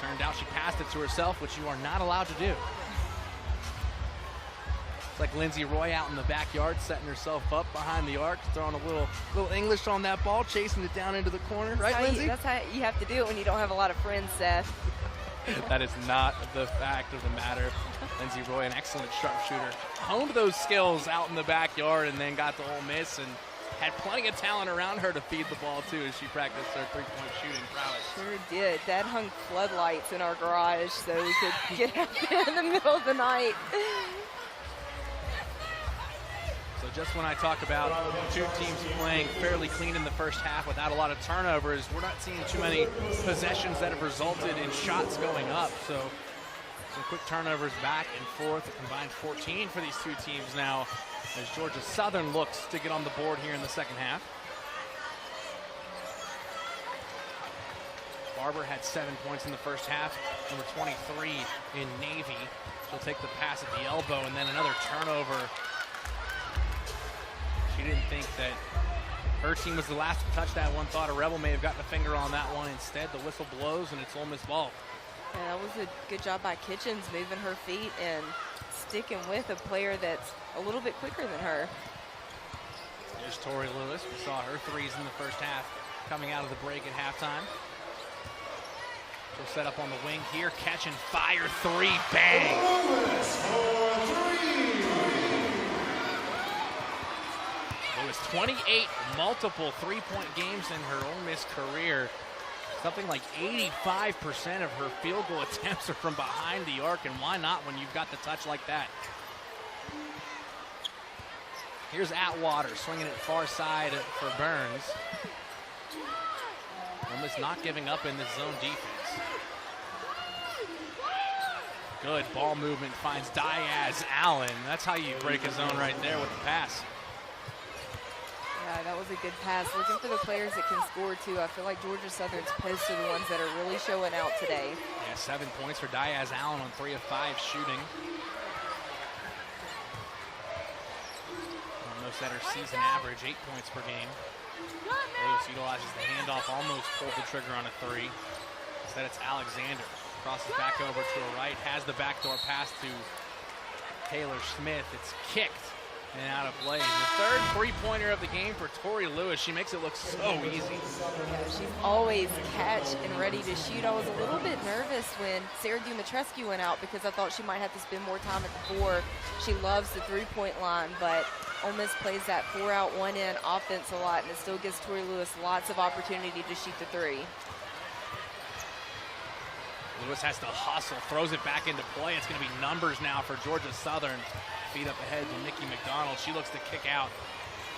Turned out she passed it to herself, which you are not allowed to do. It's like Lindsay Roy out in the backyard, setting herself up behind the arc, throwing a little English on that ball, chasing it down into the corner. Right, Lindsay? That's how you have to do it when you don't have a lot of friends, Seth. That is not the fact of the matter. Lindsay Roy, an excellent sharpshooter, honed those skills out in the backyard and then got to Ole Miss and had plenty of talent around her to feed the ball, too, as she practiced her three-point shooting prowess. Sure did. Dad hung floodlights in our garage so we could get out there in the middle of the night. So just when I talk about two teams playing fairly clean in the first half without a lot of turnovers, we're not seeing too many possessions that have resulted in shots going up. So some quick turnovers back and forth, a combined 14 for these two teams now, as Georgia Southern looks to get on the board here in the second half. Barber had 7 points in the first half, number 23 in Navy. She'll take the pass at the elbow and then another turnover. She didn't think that her team was the last to touch that one. Thought a Rebel may have gotten a finger on that one. Instead, the whistle blows and it's Ole Miss ball. Yeah, that was a good job by Kitchens, moving her feet and sticking with a player that's a little bit quicker than her. There's Tori Lewis. We saw her threes in the first half coming out of the break at halftime. She'll set up on the wing here, catch and fire three, bang! Lewis, 28 multiple three-point games in her Ole Miss career. Something like 85% of her field goal attempts are from behind the arc, and why not when you've got the touch like that? Here's Atwater swinging it far side for Burns. Ole Miss not giving up in this zone defense. Good ball movement, finds Diaz Allen. That's how you break a zone right there with the pass. Yeah, that was a good pass. Looking for the players that can score, too. I feel like Georgia Southern's posts are the ones that are really showing out today. Yeah, 7 points for Diaz Allen on 3 of 5 shooting. Almost at her season average, 8 points per game. Lewis utilizes the handoff, almost pulled the trigger on a 3. Instead, it's Alexander. Crosses back over to her right, has the backdoor pass to Taylor Smith. It's kicked and out of play. The third three-pointer of the game for Tori Lewis. She makes it look so easy. Yeah, she's always catch and ready to shoot. I was a little bit nervous when Sarah Dumitrescu went out because I thought she might have to spend more time at the 4. She loves the three-point line, but Ole Miss plays that 4-out, 1-in offense a lot, and it still gives Tori Lewis lots of opportunity to shoot the 3. Lewis has to hustle, throws it back into play. It's going to be numbers now for Georgia Southern. Feed up ahead to Nikki McDonald. She looks to kick out.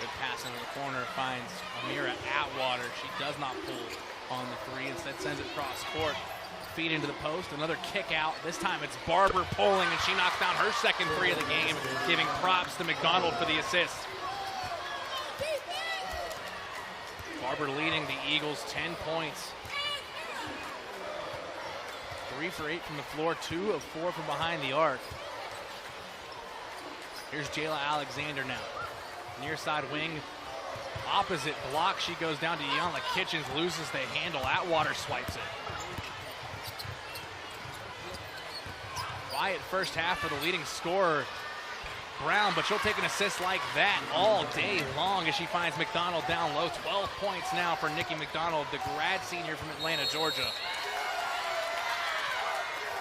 Good pass into the corner, finds Amira Atwater. She does not pull on the three, instead sends it cross court. Feed into the post, another kick out. This time it's Barber pulling, and she knocks down her second three of the game, giving props to McDonald for the assist. Barber leading the Eagles 10 points. 3 for 8 from the floor, 2 of 4 from behind the arc. Here's Jayla Alexander now. Near side wing, opposite block. She goes down to Iyanla Kitchens, loses the handle. Atwater swipes it. Quiet first half for the leading scorer, Brown, but she'll take an assist like that all day long as she finds McDonald down low. 12 points now for Nikki McDonald, the grad senior from Atlanta, Georgia.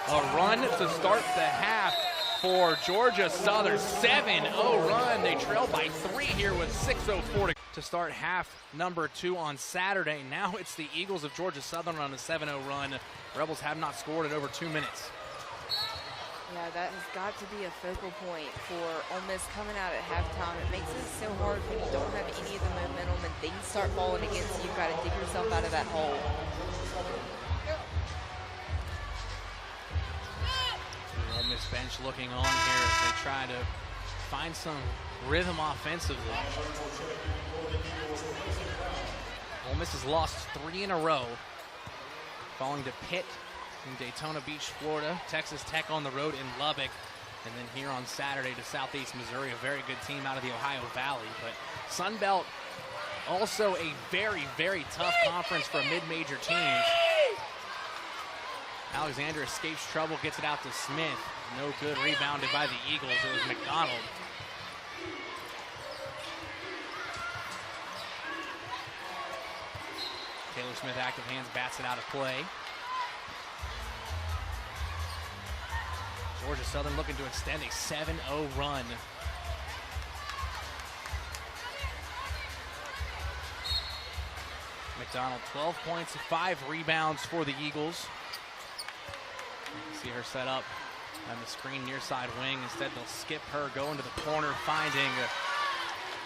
A run to start the half for Georgia Southern. 7-0 run. They trail by 3 here with 6:04 to start half number 2 on Saturday. Now it's the Eagles of Georgia Southern on a 7-0 run. Rebels have not scored in over 2 minutes. Yeah, that has got to be a focal point for Ole Miss coming out at halftime. It makes it so hard when you don't have any of the momentum and things start falling against you. You've got to dig yourself out of that hole. The Ole Miss bench looking on here as they try to find some rhythm offensively. Ole Miss has lost 3 in a row, falling to Pitt in Daytona Beach, Florida, Texas Tech on the road in Lubbock, and then here on Saturday to Southeast Missouri, a very good team out of the Ohio Valley. But Sun Belt, also a very, very tough conference for mid-major teams. Alexander escapes trouble, gets it out to Smith. No good, rebounded by the Eagles. It was McDonald. Taylor Smith, active hands, bats it out of play. Georgia Southern looking to extend a 7-0 run. McDonald, 12 points, 5 rebounds for the Eagles. You can see her set up on the screen near side wing. Instead, they'll skip her, go into the corner, finding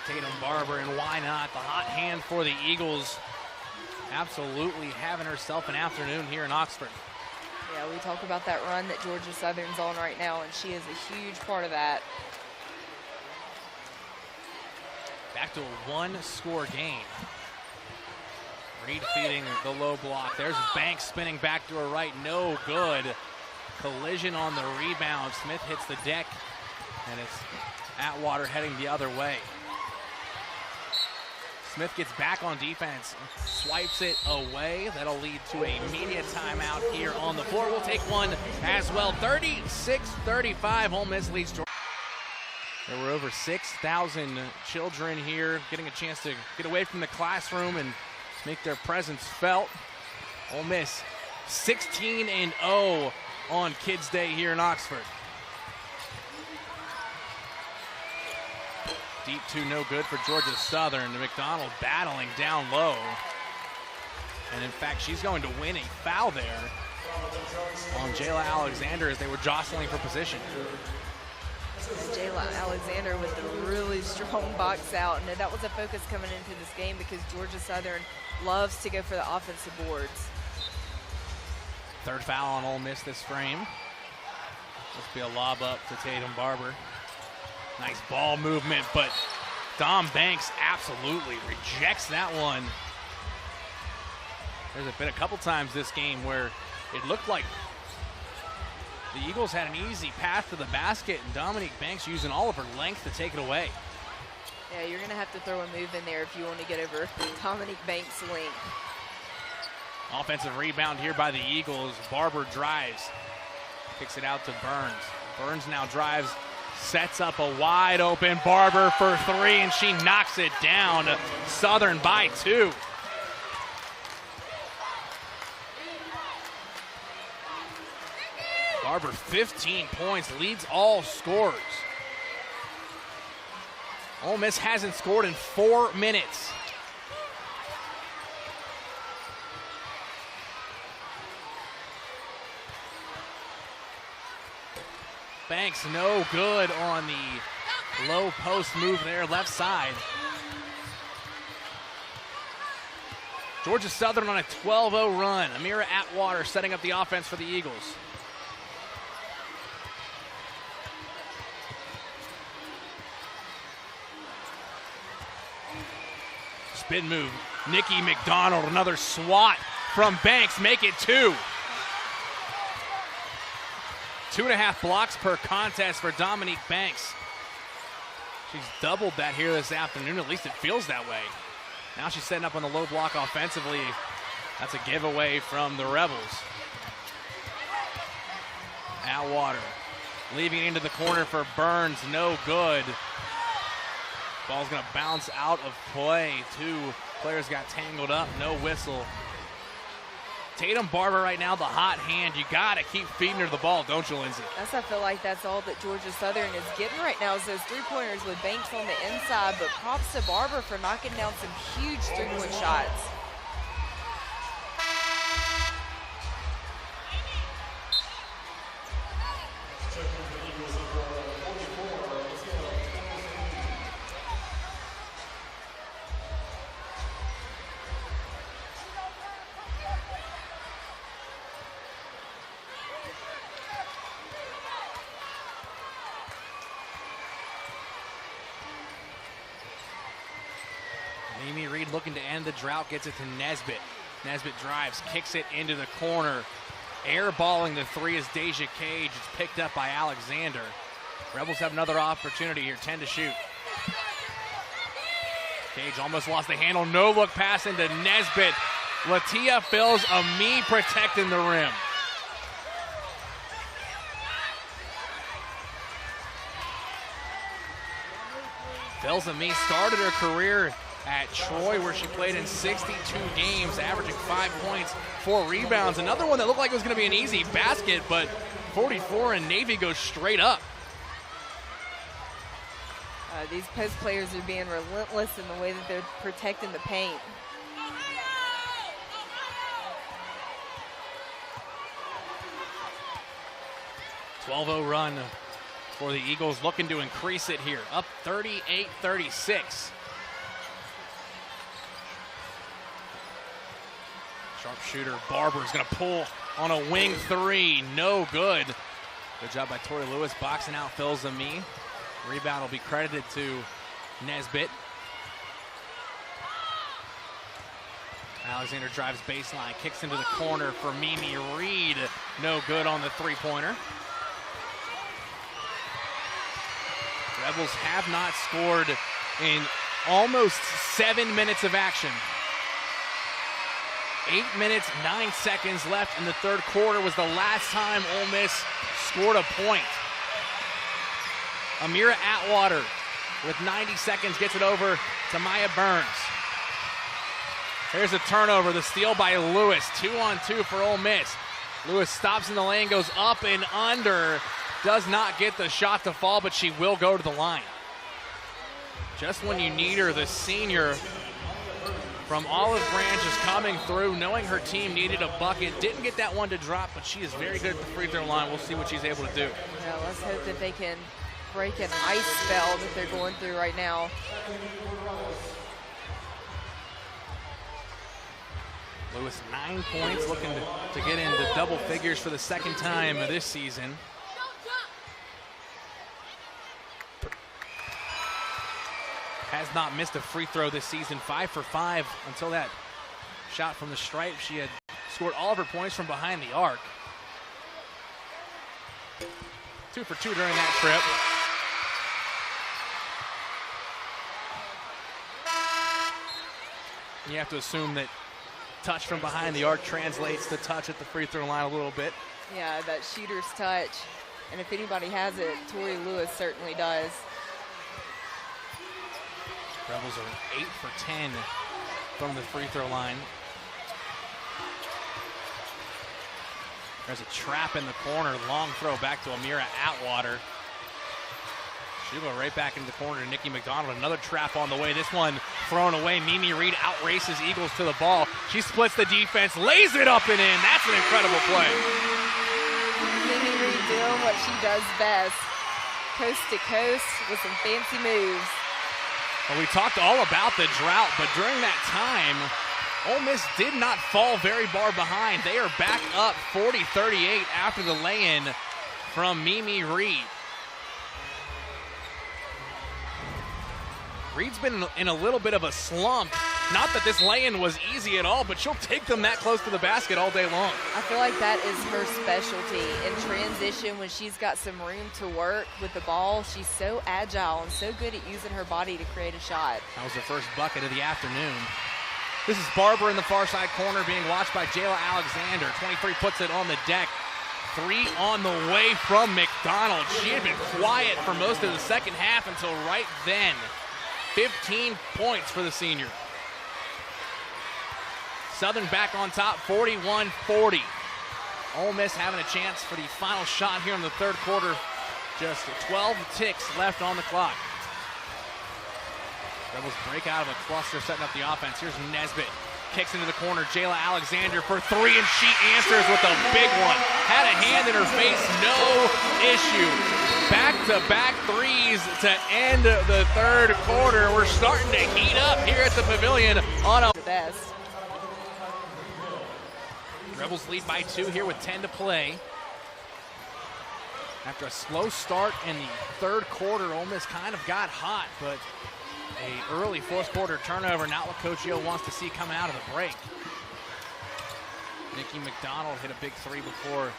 Tatum Barber, and why not? The hot hand for the Eagles. Absolutely having herself an afternoon here in Oxford. Yeah, we talk about that run that Georgia Southern's on right now, and she is a huge part of that. Back to a 1-score game. Reed feeding the low block. There's Banks spinning back to her right. No good. Collision on the rebound. Smith hits the deck, and it's Atwater heading the other way. Smith gets back on defense, swipes it away. That'll lead to a media timeout here on the floor. We'll take one as well. 36-35, Ole Miss leads Georgia. There were over 6,000 children here getting a chance to get away from the classroom and make their presence felt. Ole Miss 16-0 on Kids Day here in Oxford. Deep 2, no good for Georgia Southern. McDonald battling down low. And in fact, she's going to win a foul there on Jayla Alexander as they were jostling for position. Jayla Alexander with a really strong box out. And that was a focus coming into this game because Georgia Southern loves to go for the offensive boards. Third foul on Ole Miss this frame. Must be a lob up to Tatum Barber. Nice ball movement, but Dom Banks absolutely rejects that one. There's been a couple times this game where it looked like the Eagles had an easy path to the basket, and Dominique Banks using all of her length to take it away. Yeah, you're going to have to throw a move in there if you want to get over Dominique Banks' length. Offensive rebound here by the Eagles. Barber drives, kicks it out to Burns. Burns now drives, sets up a wide open Barber for 3, and she knocks it down. Southern by 2. Barber 15 points, leads all scorers. Ole Miss hasn't scored in 4 minutes. Banks no good on the low post move there, left side. Georgia Southern on a 12-0 run. Amira Atwater setting up the offense for the Eagles. Spin move. Nikki McDonald, another swat from Banks, make it 2. 2.5 blocks per contest for Dominique Banks. She's doubled that here this afternoon, at least it feels that way. Now she's setting up on the low block offensively. That's a giveaway from the Rebels. Atwater leaving it into the corner for Burns, no good. Ball's gonna bounce out of play. 2 players got tangled up, no whistle. Tatum Barber right now, the hot hand. You gotta keep feeding her the ball, don't you, Lindsay? I feel like that's all that Georgia Southern is getting right now is those three-pointers with Banks on the inside, but props to Barber for knocking down some huge three-point shots. Amy Reed looking to end the drought, gets it to Nesbitt. Nesbitt drives, kicks it into the corner. Airballing the 3 is Deja Cage. It's picked up by Alexander. Rebels have another opportunity here, 10 to shoot. Cage almost lost the handle. No look pass into Nesbitt. Latia Phils, Ami protecting the rim. Phils Ami started her career at Troy, where she played in 62 games, averaging 5 points, 4 rebounds. Another one that looked like it was going to be an easy basket, but 44 and Navy goes straight up. These post players are being relentless in the way that they're protecting the paint. .12-0 run for the Eagles, looking to increase it here, up 38-36. Sharpshooter Barber's gonna pull on a wing 3, no good. Good job by Tori Lewis, boxing out Phils Ami. Rebound will be credited to Nesbitt. Alexander drives baseline, kicks into the corner for Mimi Reed. No good on the three-pointer. Rebels have not scored in almost 7 minutes of action. 8 minutes, 9 seconds left in the third quarter was the last time Ole Miss scored a point. Amira Atwater with 90 seconds gets it over to Maya Burns. Here's a turnover, the steal by Lewis. 2-on-2 for Ole Miss. Lewis stops in the lane, goes up and under. Does not get the shot to fall, but she will go to the line. Just when you need her, the senior from Olive Branch is coming through, knowing her team needed a bucket. Didn't get that one to drop, but she is very good at the free throw line. We'll see what she's able to do. Yeah, let's hope that they can break an ice spell that they're going through right now. Lewis, 9 points, looking to get into double figures for the second time this season. Has not missed a free throw this season, 5 for 5 until that shot from the stripe. She had scored all of her points from behind the arc. 2 for 2 during that trip. You have to assume that touch from behind the arc translates to touch at the free throw line a little bit. Yeah, that shooter's touch. And if anybody has it, Tori Lewis certainly does. Rebels are 8 for 10 from the free throw line. There's a trap in the corner. Long throw back to Amira Atwater. She'll go right back into the corner to Nikki McDonald. Another trap on the way. This one thrown away. Mimi Reed outraces Eagles to the ball. She splits the defense, lays it up and in. That's an incredible play. Mimi Reed doing what she does best. Coast to coast with some fancy moves. Well, we talked all about the drought, but during that time, Ole Miss did not fall very far behind. They are back up 40-38 after the lay-in from Mimi Reed. Reed's been in a little bit of a slump. Not that this lay-in was easy at all, but she'll take them that close to the basket all day long. I feel like that is her specialty. In transition, when she's got some room to work with the ball, she's so agile and so good at using her body to create a shot. That was her first bucket of the afternoon. This is Barber in the far side corner being watched by Jayla Alexander. 23 puts it on the deck. 3 on the way from McDonald. She had been quiet for most of the second half until right then. 15 points for the senior. Southern back on top, 41-40. Ole Miss having a chance for the final shot here in the third quarter. Just 12 ticks left on the clock. Rebels break out of a cluster, setting up the offense. Here's Nesbitt. Kicks into the corner. Jayla Alexander for 3, and she answers with a big one. Had a hand in her face, no issue. Back-to-back threes to end the third quarter. We're starting to heat up here at the Pavilion on a best. Rebels lead by 2 here with 10 to play. After a slow start in the third quarter, Ole Miss kind of got hot, but an early fourth quarter turnover, not what Coach Yo wants to see coming out of the break. Nikki McDonald hit a big 3 before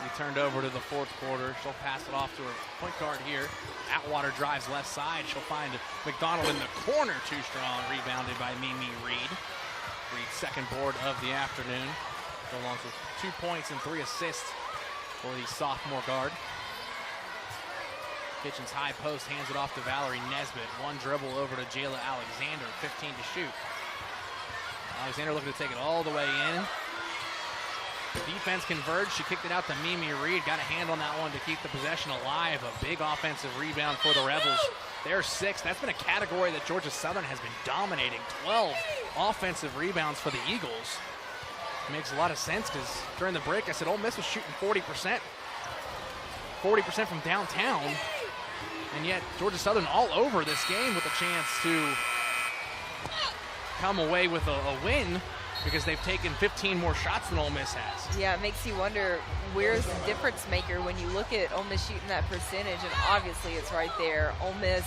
we turned over to the fourth quarter. She'll pass it off to her point guard here. Atwater drives left side. She'll find McDonald in the corner, too strong. Rebounded by Mimi Reed. Reed's second board of the afternoon. Along with 2 points and 3 assists for the sophomore guard. Kitchens high post, hands it off to Valerie Nesbitt. One dribble over to Jayla Alexander, 15 to shoot. Alexander looking to take it all the way in. The defense converged. She kicked it out to Mimi Reed. Got a hand on that one to keep the possession alive. A big offensive rebound for the Rebels. They're 6. That's been a category that Georgia Southern has been dominating. 12 offensive rebounds for the Eagles. Makes a lot of sense because during the break I said Ole Miss was shooting 40%. 40% from downtown. And yet Georgia Southern all over this game with a chance to come away with a win because they've taken 15 more shots than Ole Miss has. Yeah, it makes you wonder where's the difference maker when you look at Ole Miss shooting that percentage, and obviously it's right there. Ole Miss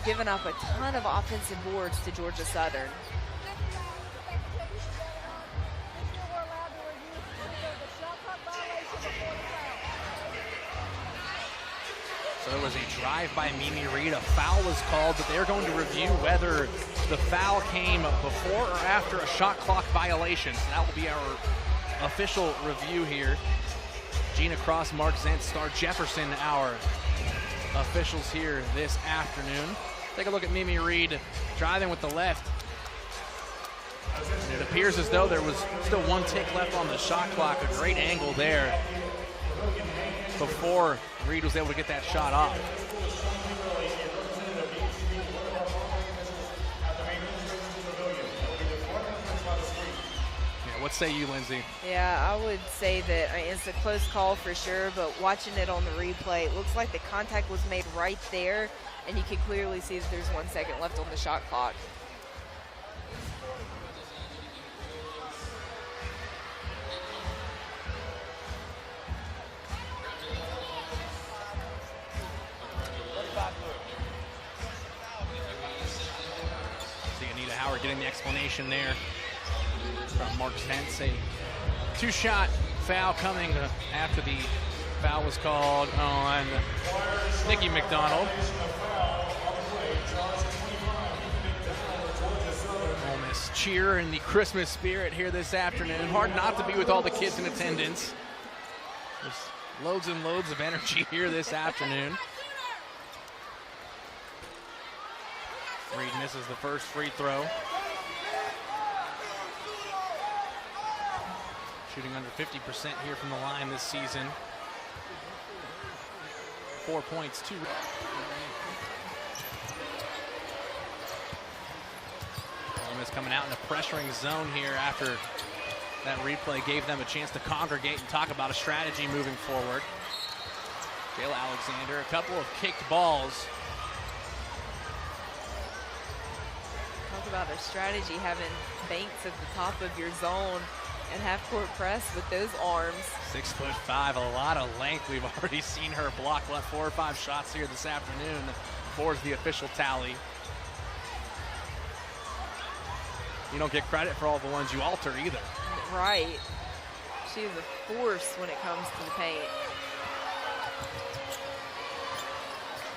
giving up a ton of offensive boards to Georgia Southern. So there was a drive by Mimi Reed. A foul was called, but they're going to review whether the foul came before or after a shot clock violation. So that will be our official review here. Gina Cross, Mark Zent, Star Jefferson, our officials here this afternoon. Take a look at Mimi Reed driving with the left. And it appears as though there was still 1 tick left on the shot clock. A great angle there before Reed was able to get that shot off. Yeah, what say you, Lindsay? Yeah, I would say that it's a close call for sure, but watching it on the replay, it looks like the contact was made right there, and you can clearly see that there's 1 second left on the shot clock. Getting the explanation there from Mark Spence. A 2-shot foul coming after the foul was called on Nikki McDonald. Ole Miss cheer in the Christmas spirit here this afternoon. Hard not to be with all the kids in attendance. There's loads and loads of energy here this afternoon. Reed misses the first free throw. Shooting under 50% here from the line this season. 4 points, 2. Ole Miss coming out in a pressuring zone here after That replay gave them a chance to congregate and talk about a strategy moving forward. Jayla Alexander, a couple of kicked balls. Talk about a strategy, having Banks at the top of your zone and half-court press with those arms. 6'5", a lot of length. We've already seen her block 4 or 5 shots here this afternoon. 4 is the official tally. You don't get credit for all the ones you alter either. Right. She is a force when it comes to the paint.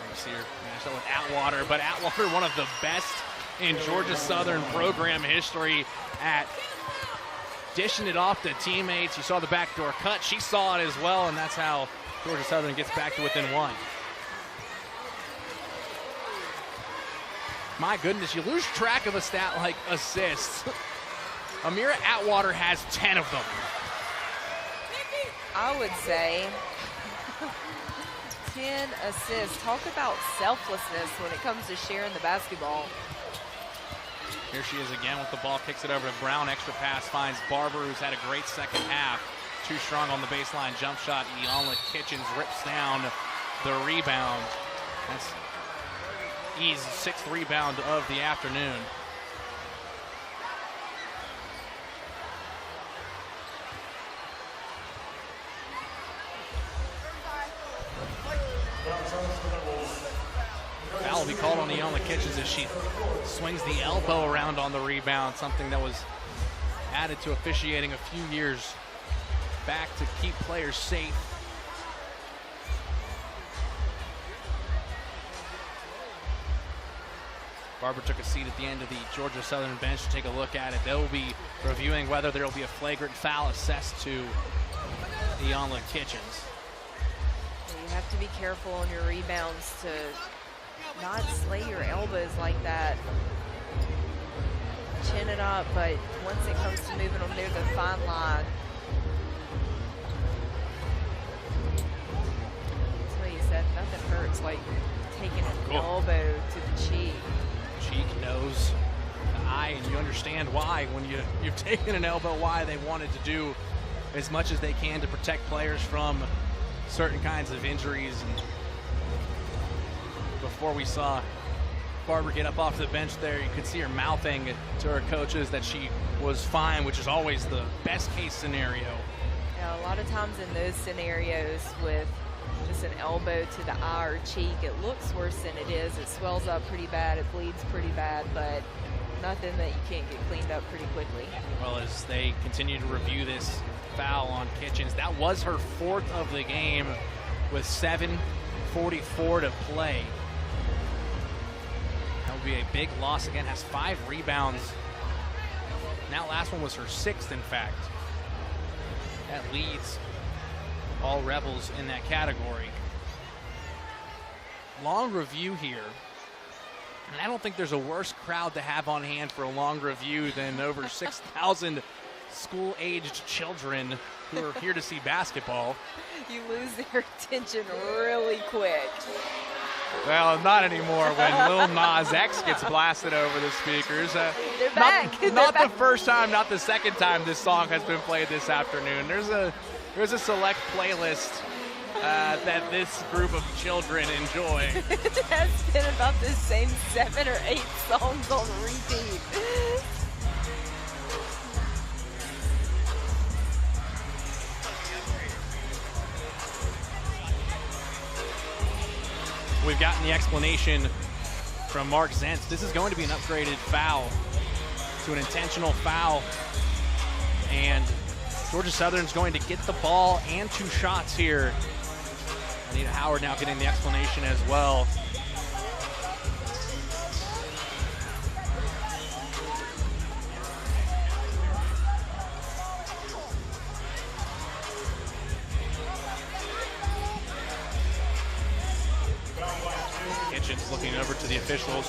You see her matched up with Atwater, but Atwater, one of the best in Georgia Southern program history at dishing it off to teammates. You saw the backdoor cut. She saw it as well, and that's how Georgia Southern gets back to within 1. My goodness, you lose track of a stat like assists. Amira Atwater has 10 of them. I would say 10 assists. Talk about selflessness when it comes to sharing the basketball. Here she is again with the ball, kicks it over to Brown. Extra pass finds Barber, who's had a great second half. Too strong on the baseline jump shot. Iyanla Kitchens rips down the rebound. That's E's 6th rebound of the afternoon. Foul will be called on Iyanla Kitchens as she swings the elbow around on the rebound, something that was added to officiating a few years back to keep players safe. Barber took a seat at the end of the Georgia Southern bench to take a look at it. They'll be reviewing whether there will be a flagrant foul assessed to Iyanla Kitchens. You have to be careful on your rebounds to not slay your elbows like that. Chin it up, but once it comes to moving them near the fine line. That's what you said, nothing hurts like taking an elbow to the cheek. Cheek, nose, the eye, and you understand why when you've taken an elbow, why they wanted to do as much as they can to protect players from certain kinds of injuries. And before we saw Barber get up off the bench there, you could see her mouthing to her coaches that she was fine, which is always the best case scenario. Yeah, a lot of times in those scenarios with just an elbow to the eye or cheek, it looks worse than it is. It swells up pretty bad, it bleeds pretty bad, but nothing that you can't get cleaned up pretty quickly. Well, as they continue to review this foul on Kitchens, that was her 4th of the game with 7:44 to play. That would be a big loss. Again, has 5 rebounds. And that last one was her 6th, in fact. That leads all Rebels in that category. Long review here. And I don't think there's a worse crowd to have on hand for a long review than over 6,000 school-aged children who are here to see basketball. You lose their attention really quick. Well, not anymore when Lil Nas X gets blasted over the speakers. They're back. Not the first time, not the second time this song has been played this afternoon. There's a select playlist that this group of children enjoy. It has been about the same 7 or 8 songs on repeat. We've gotten the explanation from Mark Zentz. This is going to be an upgraded foul to an intentional foul. And Georgia Southern's going to get the ball and 2 shots here. Anita Howard now getting the explanation as well. Kitchens looking over to the officials.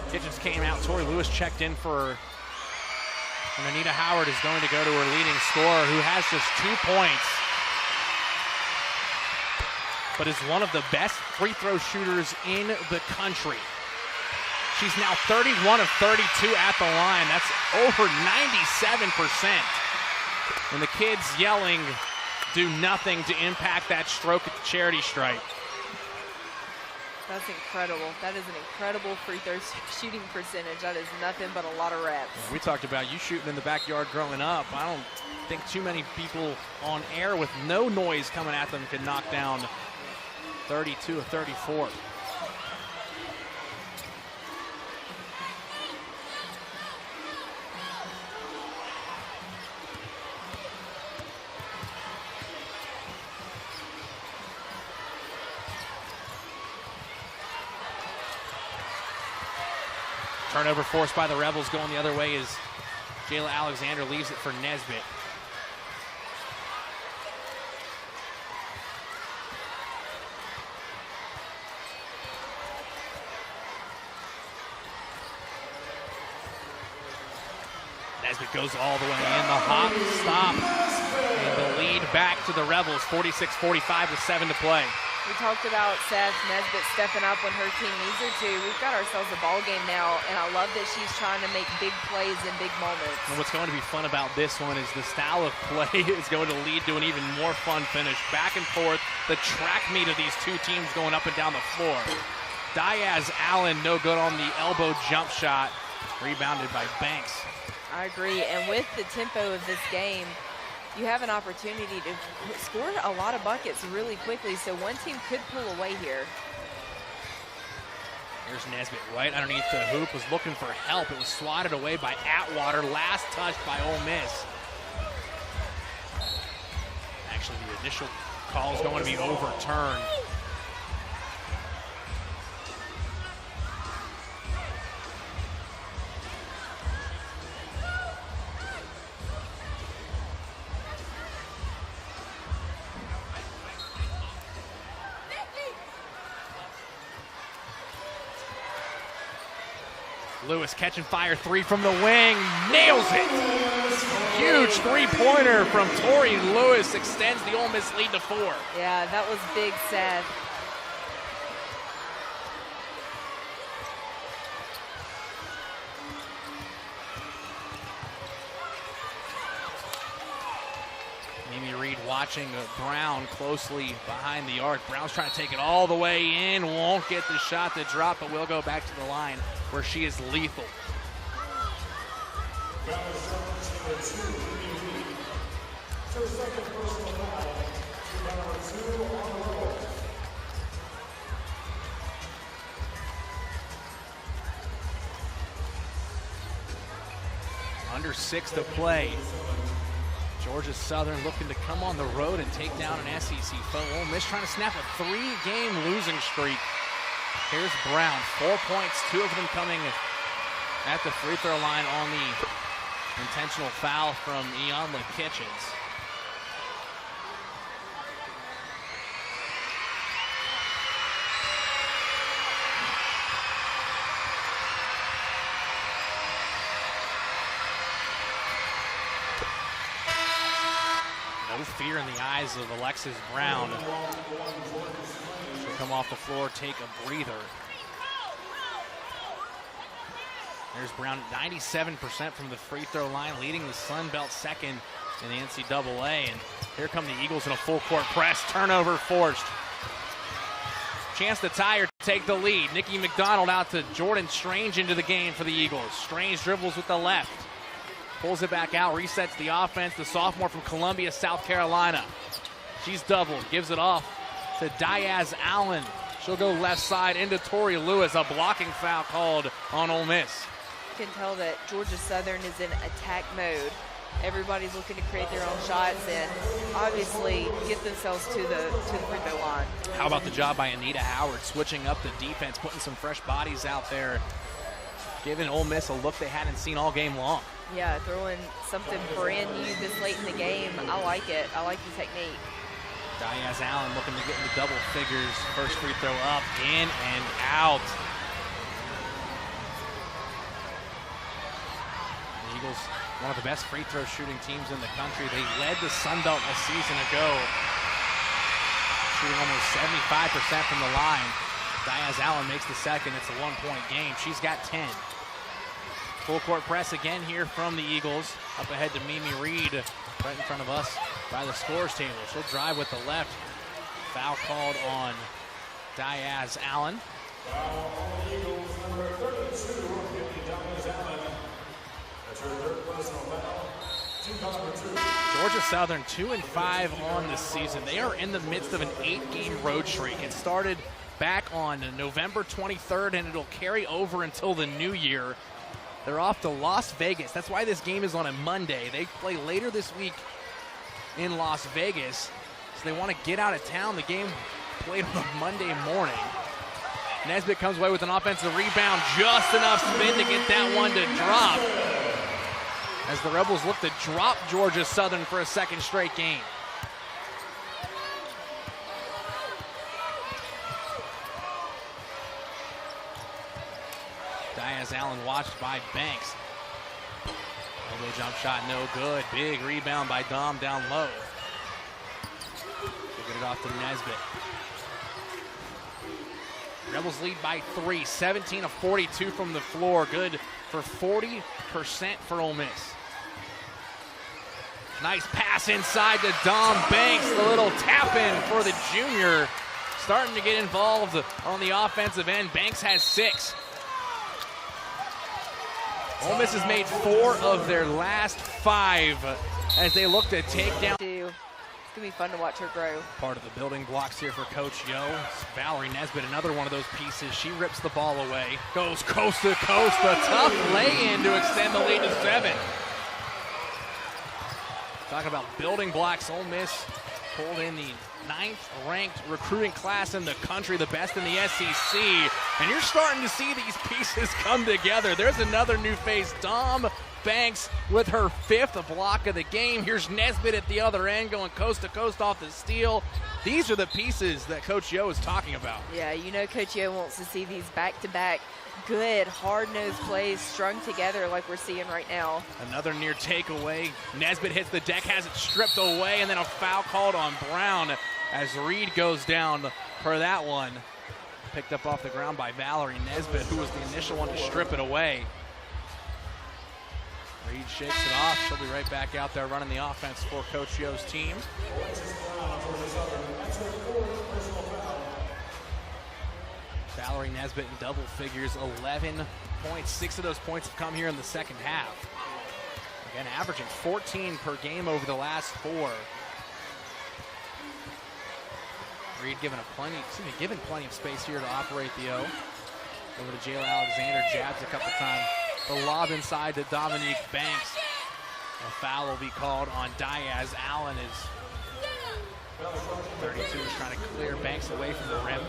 Kitchens came out. Tori Lewis checked in for her. And Anita Howard is going to go to her leading scorer, who has just 2 points. but is one of the best free throw shooters in the country. She's now 31 of 32 at the line. That's over 97%. And the kids yelling, do nothing to impact that stroke at the charity stripe. That's incredible. That is an incredible free throw shooting percentage. That is nothing but a lot of reps. We talked about you shooting in the backyard growing up. I don't think too many people on air with no noise coming at them could knock down 32 of 34. Turnover forced by the Rebels. Going the other way is Jayla Alexander, leaves it for Nesbitt. Nesbitt goes all the way in, the hop, stop, and the lead back to the Rebels, 46-45 with 7 to play. We talked about Seth Nesbitt stepping up when her team needs her to. We've got ourselves a ball game now, and I love that she's trying to make big plays in big moments. And what's going to be fun about this one is the style of play is going to lead to an even more fun finish. Back and forth, the track meet of these two teams going up and down the floor. Diaz Allen, no good on the elbow jump shot, rebounded by Banks. I agree, and with the tempo of this game, you have an opportunity to score a lot of buckets really quickly, so one team could pull away here. Here's Nesbitt right underneath the hoop, was looking for help. It was swatted away by Atwater, last touched by Ole Miss. Actually, the initial call is going to be overturned. Lewis catching fire, 3 from the wing, nails it. Huge three-pointer from Tori Lewis, extends the Ole Miss lead to 4. Yeah, that was big, Seth. Mimi Reed watching Brown closely behind the arc. Brown's trying to take it all the way in, won't get the shot to drop, but will go back to the line where she is lethal. Under 6 to play. Georgia Southern looking to come on the road and take down an SEC foe. Ole Miss trying to snap a 3-game losing streak. Here's Brown, 4 points, 2 of them coming at the free throw line on the intentional foul from Iyanla Kitchens. No fear in the eyes of Alexis Brown. She'll come off the floor, take a breather. There's Brown at 97% from the free throw line, leading the Sun Belt second in the NCAA. And here come the Eagles in a full court press. Turnover forced. Chance to tie or take the lead. Nikki McDonald out to Jordan Strange into the game for the Eagles. Strange dribbles with the left. Pulls it back out, resets the offense. The sophomore from Columbia, South Carolina. She's doubled, gives it off to Diaz Allen. She'll go left side into Tori Lewis. A blocking foul called on Ole Miss. You can tell that Georgia Southern is in attack mode. Everybody's looking to create their own shots and obviously get themselves to the free throw line. How about the job by Anita Howard, switching up the defense, putting some fresh bodies out there, giving Ole Miss a look they hadn't seen all game long. Yeah, throwing something brand new this late in the game. I like it. I like the technique. Diaz Allen looking to get into double figures. First free throw up, in and out. The Eagles, one of the best free throw shooting teams in the country. They led the Sun Belt a season ago. shooting almost 75% from the line. Diaz Allen makes the second. It's a 1-point game. She's got 10. Full court press again here from the Eagles. Up ahead to Mimi Reed, right in front of us by the scores table. She'll drive with the left. Foul called on Diaz Allen. Georgia Southern 2-5 on the season. They are in the midst of an 8-game road streak. It started back on November 23rd, and it'll carry over until the new year. They're off to Las Vegas. That's why this game is on a Monday. They play later this week in Las Vegas, so they want to get out of town. The game played on a Monday morning. Nesbitt comes away with an offensive rebound, just enough spin to get that one to drop, as the Rebels look to drop Georgia Southern for a second straight game. Diaz Allen watched by Banks. Elbow jump shot, no good. Big rebound by Dom down low. She'll get it off to Nesbitt. Rebels lead by 3, 17 of 42 from the floor. Good for 40% for Ole Miss. Nice pass inside to Dom Banks. The little tap in for the junior. Starting to get involved on the offensive end. Banks has 6. Ole Miss has made 4 of their last 5 as they look to take down. It's going to be fun to watch her grow. Part of the building blocks here for Coach Yo. Valerie Nesbitt, another one of those pieces. She rips the ball away. Goes coast to coast. A tough lay-in to extend the lead to 7. Talking about building blocks, Ole Miss pulled in the 9th-ranked recruiting class in the country, the best in the SEC. And you're starting to see these pieces come together. There's another new face, Dom Banks with her 5th block of the game. Here's Nesbitt at the other end going coast to coast off the steal. These are the pieces that Coach Yo is talking about. Yeah, you know Coach Yo wants to see these back-to-back good, hard-nosed plays strung together like we're seeing right now. Another near takeaway. Nesbitt hits the deck, has it stripped away, and then a foul called on Brown as Reed goes down for that one. Picked up off the ground by Valerie Nesbitt, who was the initial one to strip it away. Reed shakes it off. She'll be right back out there running the offense for Coach Yo's team. Valerie Nesbitt in double figures, 11 points. 6 of those points have come here in the second half. Again, averaging 14 per game over the last 4. Reed given plenty of space here to operate the O. Over to Jayla Alexander, jabs a couple times. The lob inside to Dominique Banks. A foul will be called on Diaz Allen as 32 is trying to clear Banks away from the rim.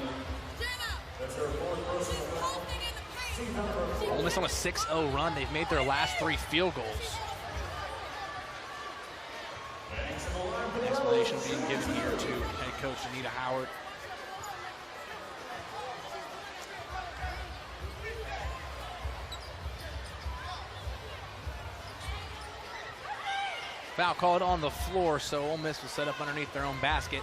Ole Miss on a 6-0 run. They've made their last 3 field goals. An explanation being given here to head coach Anita Howard. Foul called on the floor, so Ole Miss will set up underneath their own basket.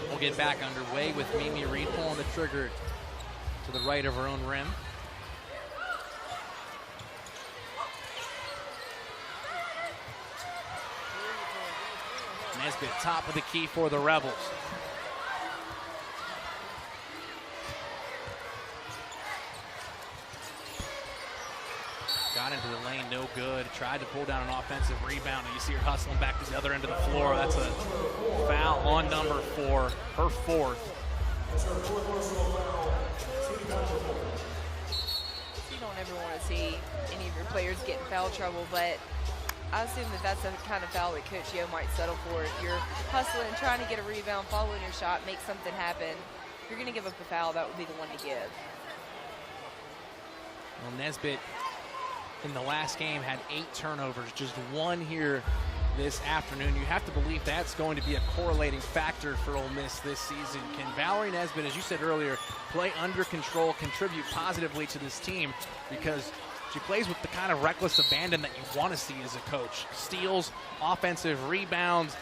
We'll get back underway with Mimi Reed pulling the trigger to the right of her own rim. Nesbitt, top of the key for the Rebels. Got into the lane, no good. Tried to pull down an offensive rebound, and you see her hustling back to the other end of the floor. That's a foul on number 4, her 4th. You don't ever want to see any of your players get in foul trouble, but I assume that that's the kind of foul that Coach Yo might settle for. If you're hustling, trying to get a rebound, following your shot, make something happen, if you're going to give up a foul, that would be the one to give. Well, Nesbitt in the last game had 8 turnovers, just 1 here this afternoon. You have to believe that's going to be a correlating factor for Ole Miss this season. Can Valerie Nesbitt, as you said earlier, play under control, contribute positively to this team? Because she plays with the kind of reckless abandon that you want to see as a coach. Steals, offensive rebounds,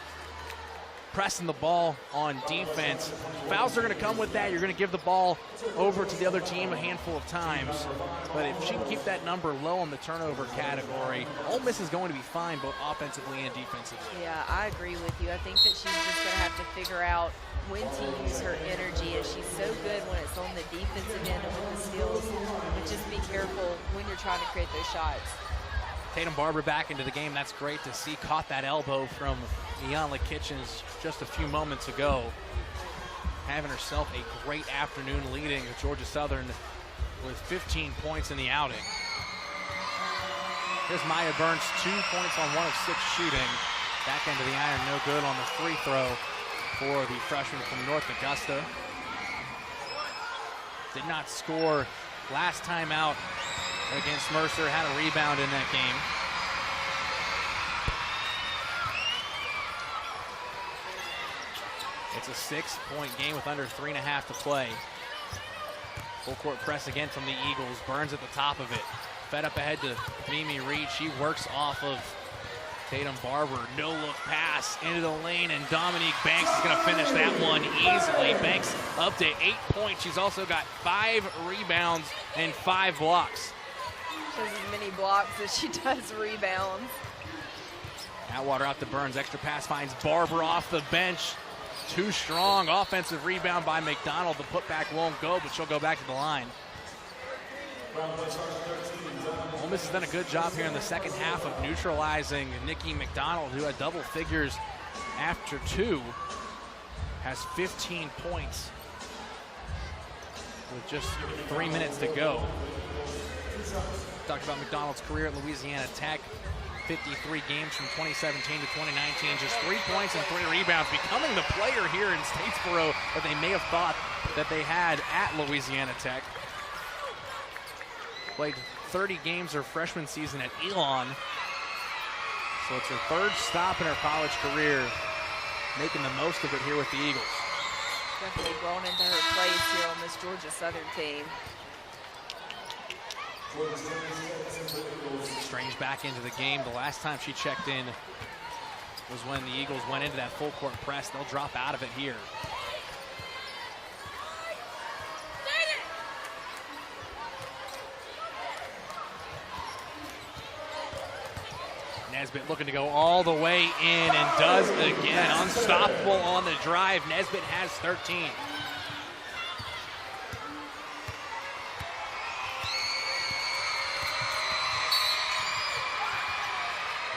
pressing the ball on defense. Fouls are going to come with that. You're going to give the ball over to the other team a handful of times. But if she can keep that number low in the turnover category, Ole Miss is going to be fine both offensively and defensively. Yeah, I agree with you. I think that she's just going to have to figure out when to use her energy, as she's so good when it's on the defensive end and with the steals. But just be careful when you're trying to create those shots. Tatum Barber back into the game. That's great to see. Caught that elbow from Iyanla Kitchens just a few moments ago. Having herself a great afternoon, leading Georgia Southern with 15 points in the outing. Here's Maya Burns, 2 points on 1 of 6 shooting. Back end of the iron, no good on the free throw for the freshman from North Augusta. Did not score last time out against Mercer, had a rebound in that game. It's a 6-point game with under 3.5 to play. Full court press again from the Eagles. Burns at the top of it. Fed up ahead to Mimi Reed. She works off of Tatum Barber. No look pass into the lane, and Dominique Banks is going to finish that one easily. Banks up to 8 points. She's also got 5 rebounds and 5 blocks. She has as many blocks as she does rebounds. Atwater out to Burns. Extra pass finds Barber off the bench. Too strong. Offensive rebound by McDonald. The putback won't go, but she'll go back to the line. Ole Miss has done a good job here in the second half of neutralizing Nikki McDonald, who had double figures after 2. Has 15 points with just 3 minutes to go. Talked about McDonald's career at Louisiana Tech. 53 games from 2017 to 2019, just 3 points and 3 rebounds, becoming the player here in Statesboro that they may have thought that they had at Louisiana Tech. Played 30 games her freshman season at Elon, so it's her 3rd stop in her college career, making the most of it here with the Eagles. Definitely grown into her place here on this Georgia Southern team. Strange back into the game. The last time she checked in was when the Eagles went into that full court press. They'll drop out of it here. Nesbitt looking to go all the way in and does again. Unstoppable on the drive. Nesbitt has 13.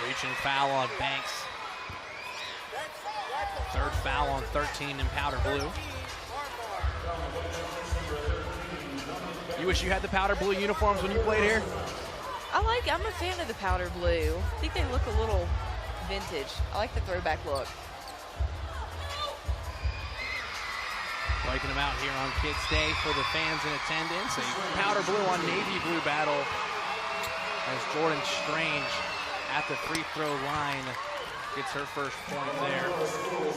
Reaching foul on Banks. 3rd foul on 13 in powder blue. You wish you had the powder blue uniforms when you played here? I'm a fan of the powder blue. I think they look a little vintage. I like the throwback look. Breaking them out here on Kids Day for the fans in attendance. A powder blue on navy blue battle as Jordan Strange at the free throw line gets her first point there.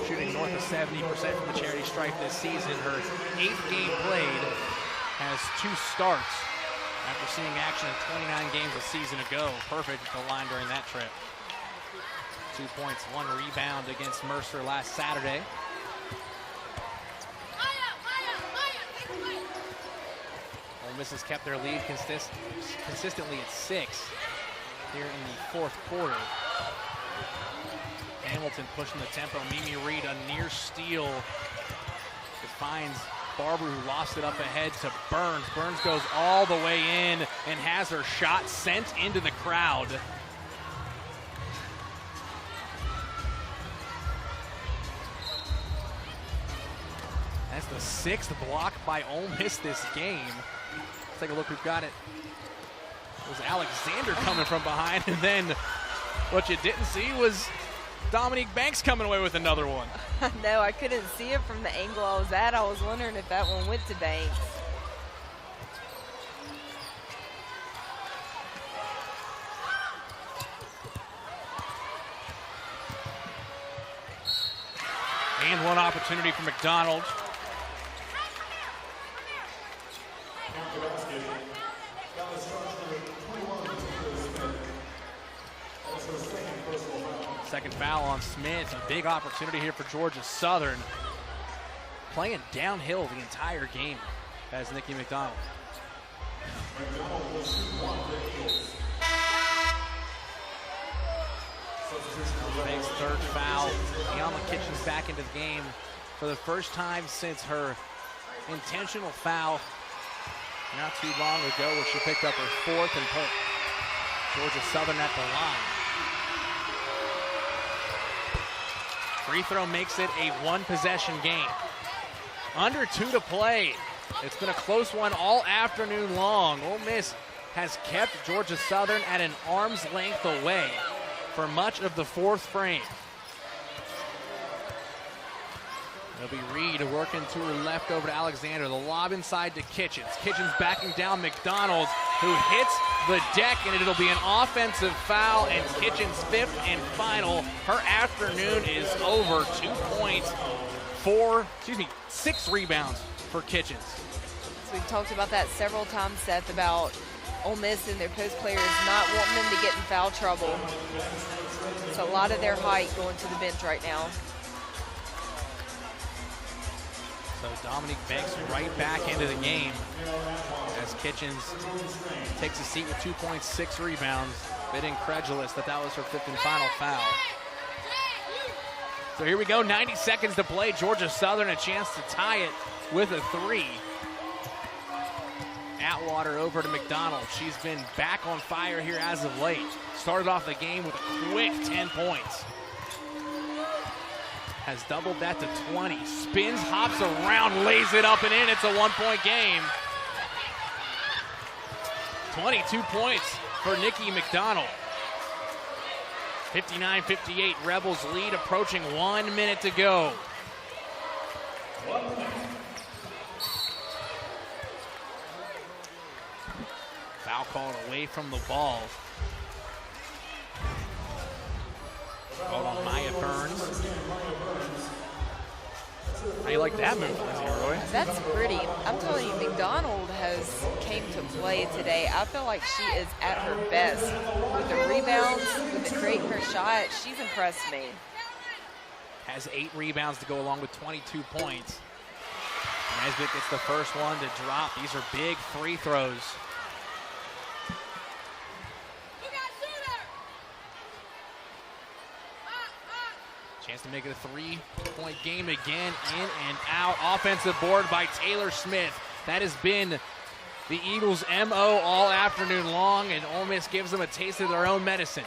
Shooting north of 70% from the charity stripe this season. Her 8th game played, has 2 starts after seeing action in 29 games a season ago. Perfect at the line during that trip. 2 points, 1 rebound against Mercer last Saturday. Ole Miss has kept their lead consistently at 6 here in the 4th quarter. Hamilton pushing the tempo. Mimi Reed, a near steal. It finds Barber, who lost it up ahead to Burns. Burns goes all the way in and has her shot sent into the crowd. That's the 6th block by Ole Miss this game. Let's take a look who got it. It was Alexander coming from behind, and then what you didn't see was Dominique Banks coming away with another one. No, I couldn't see it from the angle I was at. I was wondering if that one went to Banks. And one opportunity for McDonald. Second foul on Smith. A big opportunity here for Georgia Southern. Playing downhill the entire game as Nikki McDonald. Makes third foul. Iyanla Kitchens back into the game for the first time since her intentional foul not too long ago, where she picked up her fourth and put Georgia Southern at the line. Free throw makes it a one-possession game. Under 2 to play. It's been a close one all afternoon long. Ole Miss has kept Georgia Southern at an arm's length away for much of the fourth frame. It'll be Reed working to her left over to Alexander. The lob inside to Kitchens. Kitchens backing down McDonald, who hits the deck, and it'll be an offensive foul, and Kitchens' fifth and final. Her afternoon is over. 2 points, 6 rebounds for Kitchens. So we've talked about that several times, Seth, about Ole Miss and their post players not wanting them to get in foul trouble. It's a lot of their height going to the bench right now. So Dominique Banks right back into the game as Kitchens takes a seat with 2 points, 6 rebounds. A bit incredulous that that was her fifth and final foul. So here we go, 90 seconds to play. Georgia Southern a chance to tie it with a 3. Atwater over to McDonald. She's been back on fire here as of late. Started off the game with a quick 10 points. Has doubled that to 20. Spins, hops around, lays it up and in. It's a 1-point game. 22 points for Nikki McDonald. 59-58, Rebels lead, approaching 1 minute to go. Foul called away from the ball. Called on Maya Burns. How do you like that move, Lindsay Roy? That's pretty. I'm telling you, McDonald has came to play today. I feel like she is at her best. With the rebounds, with the creating her shot, she's impressed me. Has 8 rebounds to go along with 22 points. Nesbitt gets the first one to drop. These are big free throws. Chance to make it a 3-point game again, in and out. Offensive board by Taylor Smith. That has been the Eagles' MO all afternoon long, and Ole Miss gives them a taste of their own medicine.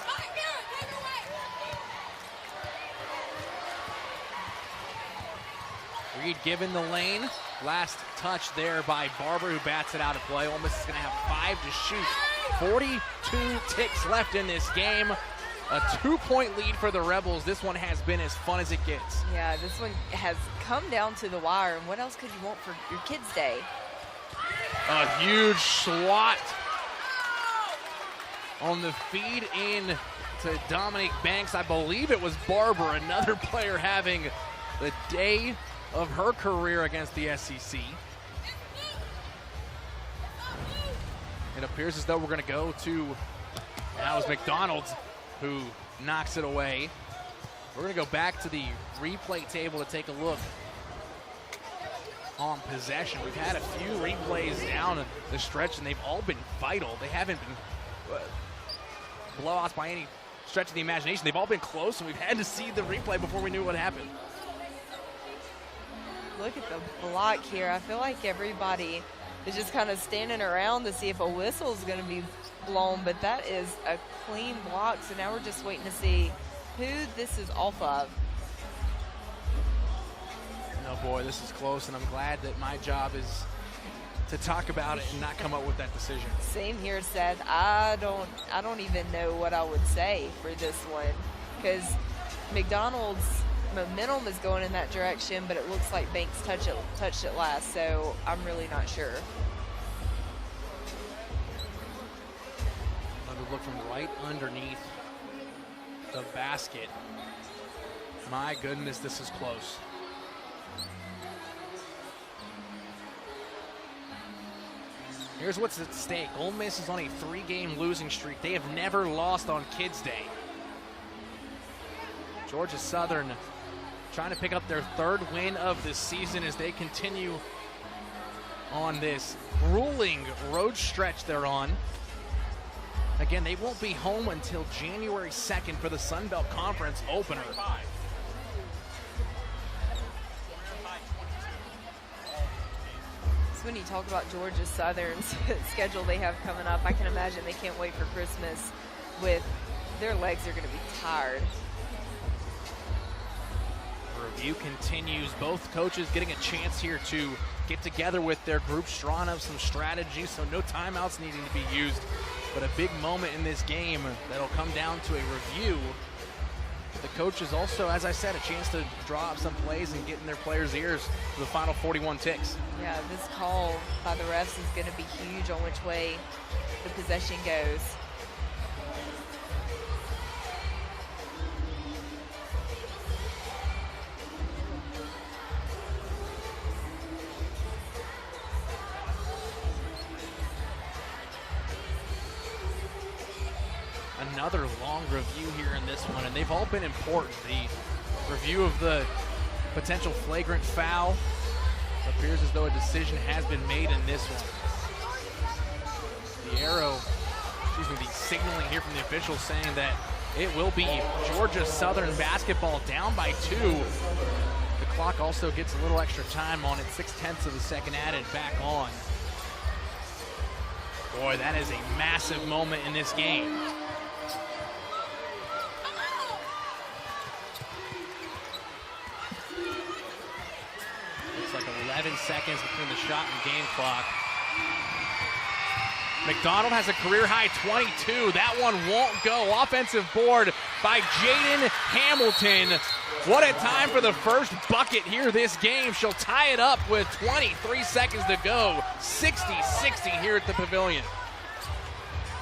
Reed given the lane. Last touch there by Barber, who bats it out of play. Ole Miss is going to have 5 to shoot. 42 ticks left in this game. A 2-point lead for the Rebels. This one has been as fun as it gets. Yeah, this one has come down to the wire. And what else could you want for your kids' day? A huge swat on the feed in to Dominique Banks. I believe it was Barber, another player having the day of her career against the SEC. It appears as though we're going to go to, now is McDonald's who knocks it away. We're going to go back to the replay table to take a look on possession. We've had a few replays down the stretch, and they've all been vital. They haven't been blowouts by any stretch of the imagination. They've all been close, and we've had to see the replay before we knew what happened. Look at the block here. I feel like everybody is just kind of standing around to see if a whistle is going to be blown, but that is a clean block. So now we're just waiting to see who this is off of. Oh boy, this is close, and I'm glad that my job is to talk about it and not come up with that decision. Same here, Seth. I don't even know what I would say for this one, because McDonald's momentum is going in that direction, but it looks like Banks touched it last, so I'm really not sure. Another look from right underneath the basket. My goodness, this is close. Here's what's at stake. Ole Miss is on a 3-game losing streak. They have never lost on Kids Day. Georgia Southern trying to pick up their 3rd win of the season as they continue on this grueling road stretch they're on. Again, they won't be home until January 2nd for the Sun Belt Conference opener. When you talk about Georgia Southern's schedule they have coming up, I can imagine they can't wait for Christmas. With their legs are going to be tired. Review continues. Both coaches getting a chance here to get together with their groups, drawing up some strategies, so no timeouts needing to be used. But a big moment in this game that'll come down to a review. The coaches also, as I said, a chance to draw up some plays and get in their players' ears for the final 41 ticks. Yeah, this call by the refs is going to be huge on which way the possession goes. Another long review here in this one, and they've all been important. The review of the potential flagrant foul. It appears as though a decision has been made in this one. The signaling here from the officials saying that it will be Georgia Southern basketball down by 2. The clock also gets a little extra time on it, 0.6 of a second added back on. Boy, that is a massive moment in this game. Like 11 seconds between the shot and game clock. McDonald has a career-high 22. That one won't go. Offensive board by Jaden Hamilton. What a time for the first bucket here this game. She'll tie it up with 23 seconds to go. 60-60 here at the Pavilion.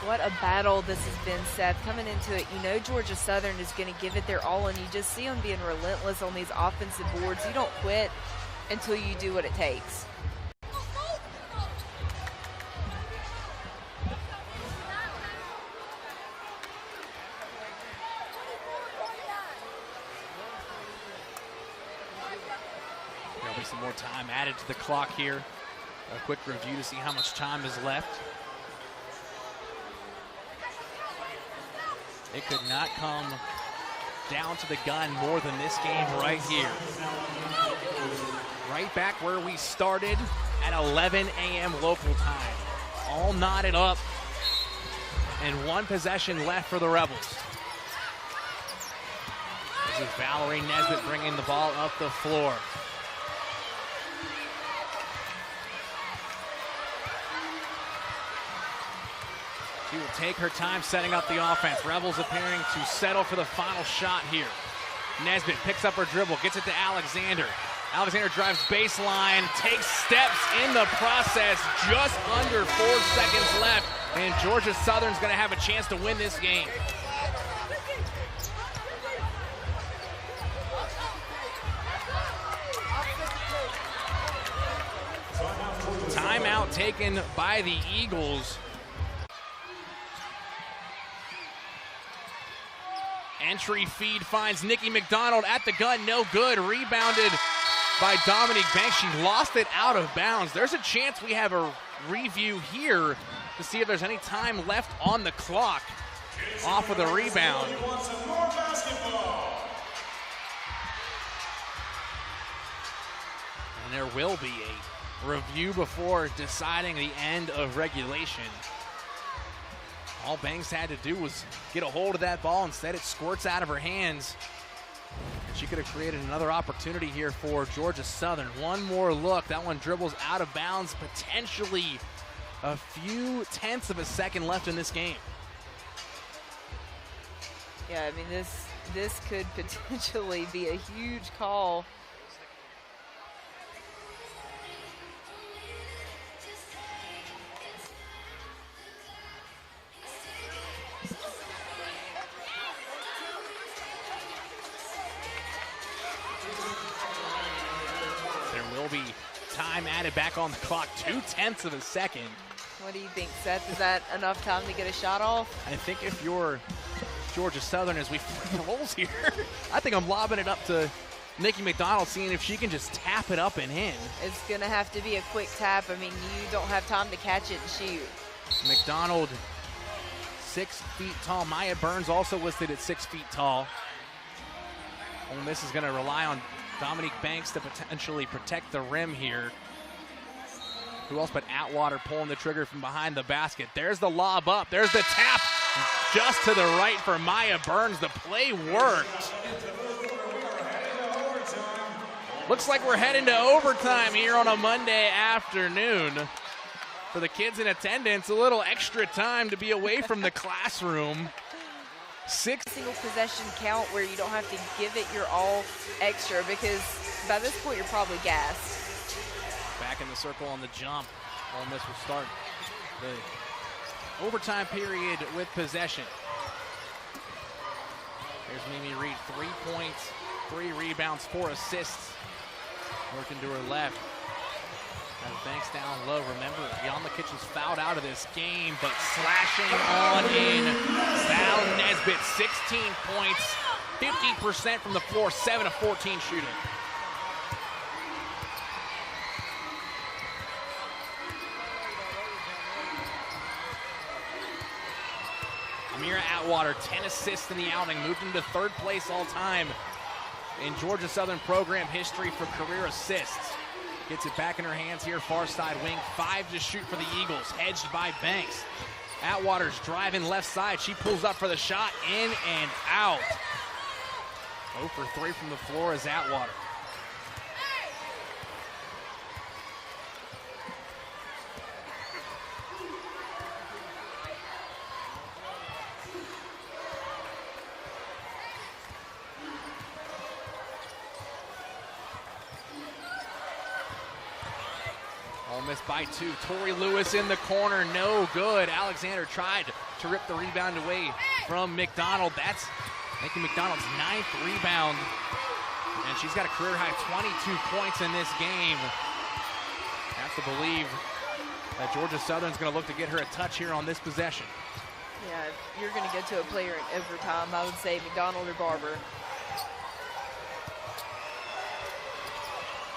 What a battle this has been, Seth. Coming into it, you know Georgia Southern is going to give it their all, and you just see them being relentless on these offensive boards. You don't quit until you do what it takes. There'll be some more time added to the clock here. A quick review to see how much time is left. It could not come down to the gun more than this game right here. Right back where we started at 11 a.m. local time. All knotted up and 1 possession left for the Rebels. This is Valerie Nesbitt bringing the ball up the floor. She will take her time setting up the offense. Rebels appearing to settle for the final shot here. Nesbitt picks up her dribble, gets it to Alexander. Alexander drives baseline, takes steps in the process, just under 4 seconds left, and Georgia Southern's gonna have a chance to win this game. Timeout taken by the Eagles. Entry feed finds Nikki McDonald at the gun, no good. Rebounded by Dominique Banks. She lost it out of bounds. There's a chance we have a review here to see if there's any time left on the clock off of the rebound. And there will be a review before deciding the end of regulation. All Banks had to do was get a hold of that ball. Instead, it squirts out of her hands. She could have created another opportunity here for Georgia Southern. One more look. That one dribbles out of bounds. Potentially a few tenths of a second left in this game. Yeah, I mean, this could potentially be a huge call. There will be time added back on the clock. 0.2 of a second. What do you think, Seth? Is that enough time to get a shot off? I think if you're Georgia Southern, as we rolls here, I think I'm lobbing it up to Nikki McDonald, seeing if she can just tap it up and in. It's going to have to be a quick tap. I mean, you don't have time to catch it and shoot. McDonald, 6 feet tall. Maya Burns also listed at 6 feet tall. Ole Miss is going to rely on Dominique Banks to potentially protect the rim here. Who else but Atwater pulling the trigger from behind the basket. There's the lob up. There's the tap just to the right for Maya Burns. The play worked. Looks like we're heading to overtime here on a Monday afternoon. For the kids in attendance, a little extra time to be away from the classroom. Single possession count where you don't have to give it your all extra, because by this point you're probably gassed. Back in the circle on the jump. Ole Miss will start the overtime period with possession. Here's Mimi Reed, 3 points, 3 rebounds, 4 assists. Working to her left. As Banks down low. Remember, Jan Kitchen's fouled out of this game, but slashing on in. Val Nesbitt, 16 points, 50% from the floor, 7 of 14 shooting. Amira Atwater, 10 assists in the outing, moved into 3rd place all time in Georgia Southern program history for career assists. Gets it back in her hands here, far side wing, 5 to shoot for the Eagles, hedged by Banks. Atwater's driving left side, she pulls up for the shot, in and out. 0 for 3 from the floor is Atwater. Ole Miss by 2. Tori Lewis in the corner, no good. Alexander tried to rip the rebound away from McDonald. That's making McDonald's 9th rebound. And she's got a career high 22 points in this game. Have to believe that Georgia Southern's going to look to get her a touch here on this possession. Yeah, if you're going to go to a player in overtime, I would say McDonald or Barber.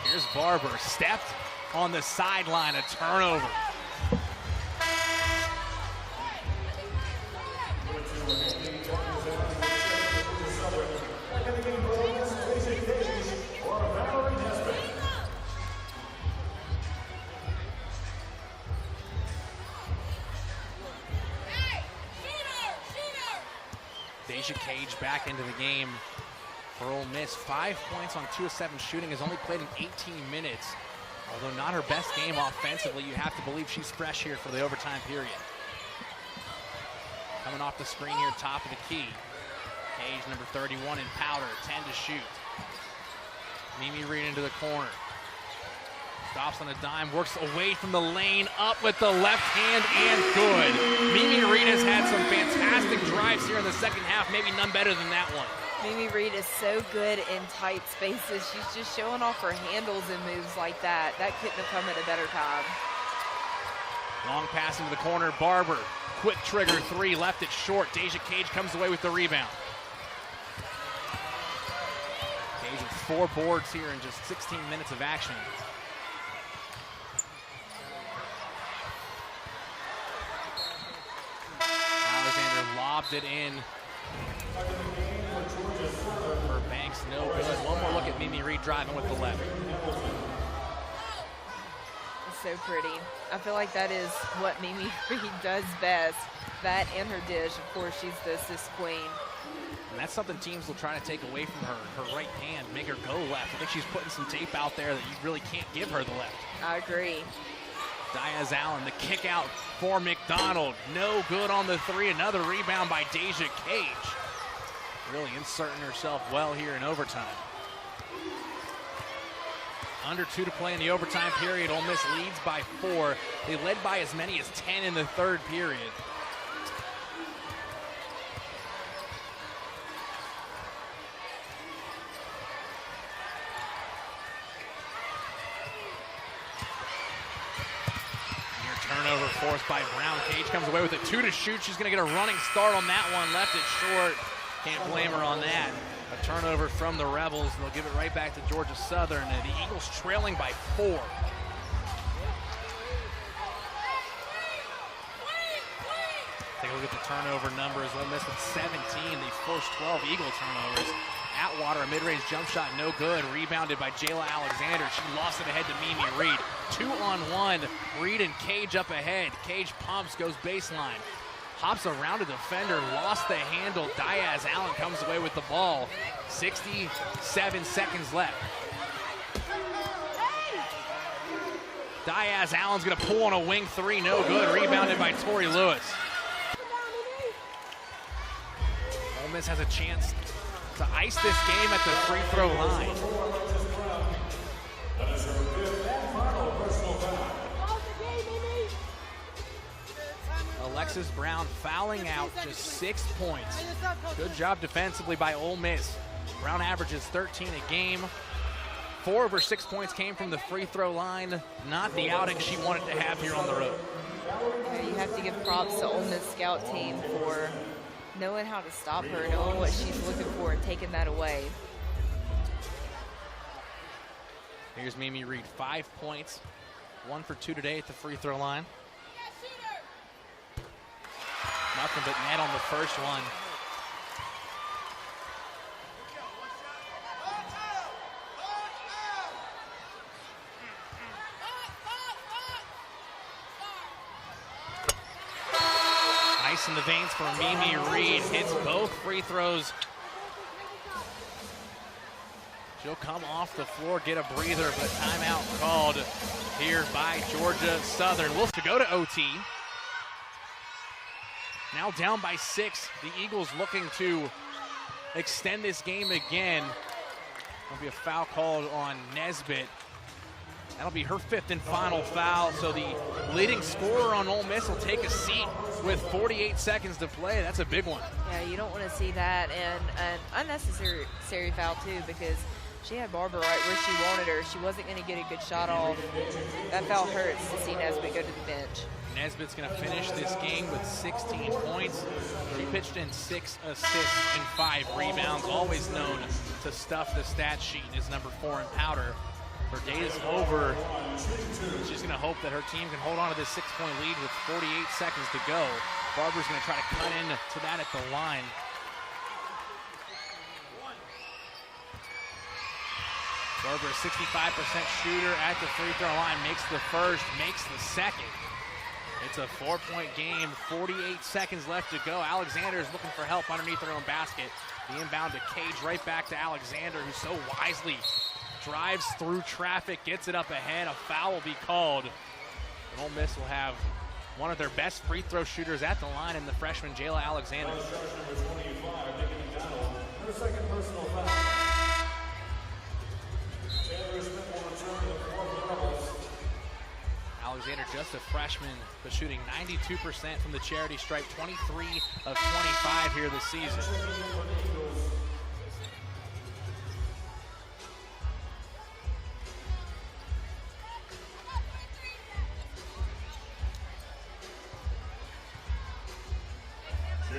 Here's Barber, stepped on the sideline, a turnover. Deja Cage back into the game for Ole Miss. 5 points on 2 of 7 shooting, has only played in 18 minutes. Although not her best game offensively, you have to believe she's fresh here for the overtime period. Coming off the screen here, top of the key. Cage, number 31 in powder, 10 to shoot. Mimi Reed into the corner. Stops on a dime, works away from the lane, up with the left hand, and good. Mimi Reed has had some fantastic drives here in the second half, maybe none better than that one. Mimi Reed is so good in tight spaces. She's just showing off her handles and moves like that. That couldn't have come at a better time. Long pass into the corner, Barber. Quick trigger 3, left it short. Deja Cage comes away with the rebound. Cage with 4 boards here in just 16 minutes of action. Alexander lobbed it in. For Banks, no good. One more look at Mimi Reed driving with the left. It's so pretty. I feel like that is what Mimi Reed does best. That and her dish. Of course, she's the assist queen. And that's something teams will try to take away from her. Her right hand, make her go left. I think she's putting some tape out there that you really can't give her the left. I agree. Diaz Allen, the kick out for McDonald. No good on the 3. Another rebound by Deja Cage. Really inserting herself well here in overtime. Under 2 to play in the overtime period. Ole Miss leads by 4. They led by as many as 10 in the 3rd period. turnover forced by Brown. Cage comes away with a 2 to shoot. She's going to get a running start on that one. Left it short. Can't blame her on that. A turnover from the Rebels. They'll give it right back to Georgia Southern. And the Eagles trailing by 4. Take a look at the turnover numbers. Ole Miss with 17. They forced 12 Eagle turnovers. Atwater, a mid-range jump shot, no good. Rebounded by Jayla Alexander. She lost it ahead to Mimi Reed. 2-on-1. Reed and Cage up ahead. Cage pumps, goes baseline. Hops around a defender, lost the handle. Diaz Allen comes away with the ball. 67 seconds left. Diaz Allen's gonna pull on a wing 3, no good. Rebounded by Tori Lewis. Ole Miss has a chance to ice this game at the free throw line. Alexis Brown fouling out, just 6 points. Good job defensively by Ole Miss. Brown averages 13 a game. 4 of her 6 points came from the free throw line. Not the outing she wanted to have here on the road. Yeah, you have to give props to Ole Miss scout team for knowing how to stop her, knowing what she's looking for, and taking that away. Here's Mimi Reed, 5 points. 1 for 2 today at the free throw line. Nothing but net on the first one. Ice in the veins for Mimi Reed. Hits both free throws. She'll come off the floor, get a breather, but timeout called here by Georgia Southern. We'll go to OT. Now down by 6. The Eagles looking to extend this game again. There'll be a foul called on Nesbitt. That'll be her 5th and final foul. So the leading scorer on Ole Miss will take a seat with 48 seconds to play. That's a big one. Yeah, you don't want to see that, and an unnecessary foul too, because she had Barbara right where she wanted her. She wasn't going to get a good shot off. That foul hurts to see Nesbitt go to the bench. Nesbitt's going to finish this game with 16 points. She pitched in 6 assists and 5 rebounds. Always known to stuff the stat sheet is number 4 in powder. Her day is over. She's going to hope that her team can hold on to this 6-point lead with 48 seconds to go. Barbara's going to try to cut into that at the line. Barbara, 65% shooter at the free throw line, makes the first, makes the second. It's a 4-point game, 48 seconds left to go. Alexander is looking for help underneath her own basket. The inbound to Cage, right back to Alexander, who so wisely drives through traffic, gets it up ahead. A foul will be called. And Ole Miss will have one of their best free throw shooters at the line in the freshman Jayla Alexander. Alexander, just a freshman, but shooting 92% from the charity stripe, 23 of 25 here this season.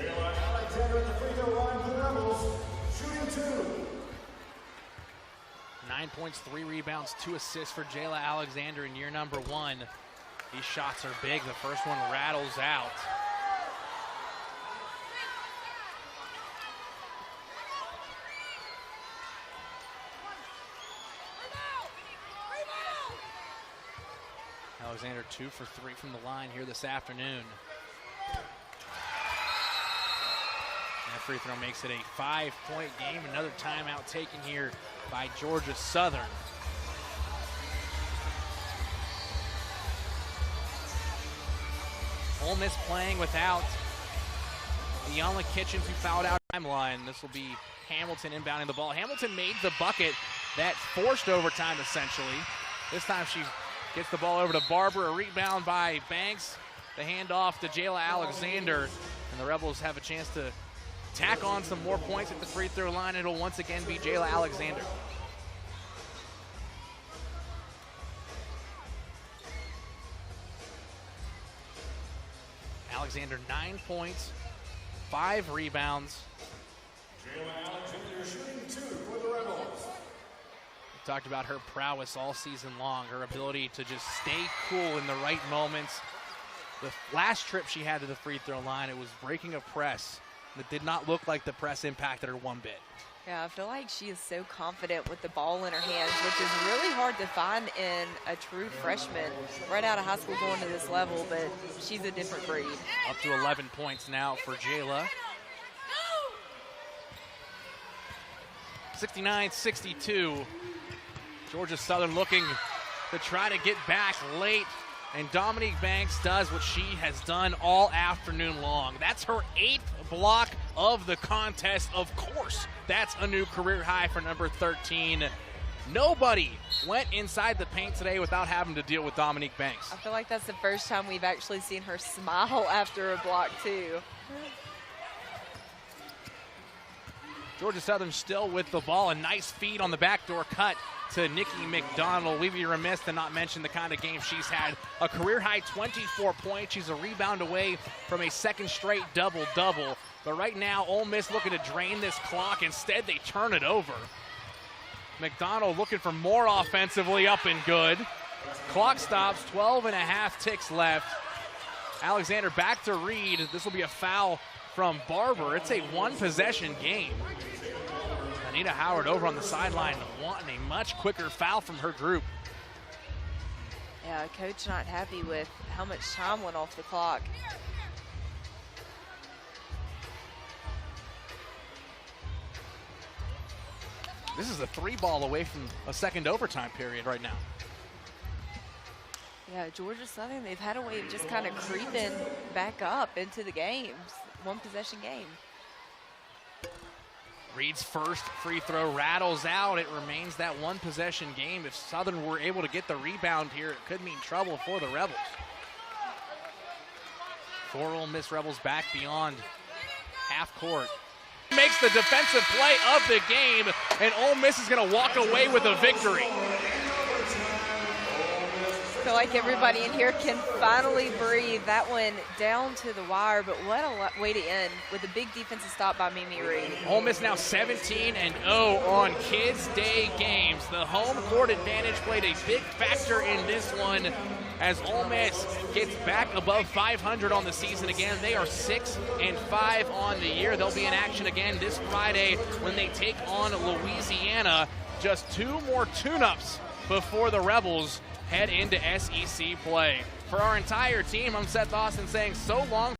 Alexander at the free throw line for the Rebels, shooting 2. 9 points, 3 rebounds, 2 assists for Jayla Alexander in year number 1. These shots are big. The first one rattles out. Alexander 2 for 3 from the line here this afternoon. That free throw makes it a 5-point game. Another timeout taken here by Georgia Southern. Ole Miss playing without Iyanla Kitchens, who fouled out timeline. This will be Hamilton inbounding the ball. Hamilton made the bucket that forced overtime, essentially. This time she gets the ball over to Barber. A rebound by Banks. The handoff to Jayla Alexander. And the Rebels have a chance to tack on some more points at the free throw line. It'll once again be Jayla Alexander. Alexander, 9 points, 5 rebounds. We talked about her prowess all season long, her ability to just stay cool in the right moments. The last trip she had to the free throw line, it was breaking a press that did not look like the press impacted her one bit. Yeah, I feel like she is so confident with the ball in her hands, which is really hard to find in a true freshman right out of high school going to this level, but she's a different breed. Up to 11 points now for Jayla. 69-62. Georgia Southern looking to try to get back late, and Dominique Banks does what she has done all afternoon long. That's her 8th block of the contest. Of course, that's a new career high for number 13. Nobody went inside the paint today without having to deal with Dominique Banks. I feel like that's the first time we've actually seen her smile after a block, too. Georgia Southern still with the ball. A nice feed on the backdoor cut to Nikki McDonald. We'd be remiss to not mention the kind of game she's had. A career-high 24 points. She's a rebound away from a second straight double-double. But right now, Ole Miss looking to drain this clock. Instead, they turn it over. McDonald looking for more offensively, up and good. Clock stops, 12 and a half ticks left. Alexander back to Reed. This will be a foul from Barber. It's a one-possession game. Anita Howard over on the sideline wanting a much quicker foul from her group. Yeah, coach not happy with how much time went off the clock. This is a 3-ball away from a second overtime period right now. Yeah, Georgia Southern, they've had a way of just kind of creeping back up into the games. One-possession game. Reed's first free throw rattles out. It remains that one-possession game. If Southern were able to get the rebound here, it could mean trouble for the Rebels. 4 Ole Miss Rebels back beyond half court. Makes the defensive play of the game, and Ole Miss is going to walk away with a victory. I feel like everybody in here can finally breathe. That one down to the wire, but what a way to end with a big defensive stop by Mimi Reed. Ole Miss now 17-0 on Kids Day games. The home court advantage played a big factor in this one as Ole Miss gets back above 500 on the season again. They are 6-5 on the year. They'll be in action again this Friday when they take on Louisiana. Just 2 more tune-ups before the Rebels head into SEC play. For our entire team, I'm Seth Austin saying so long.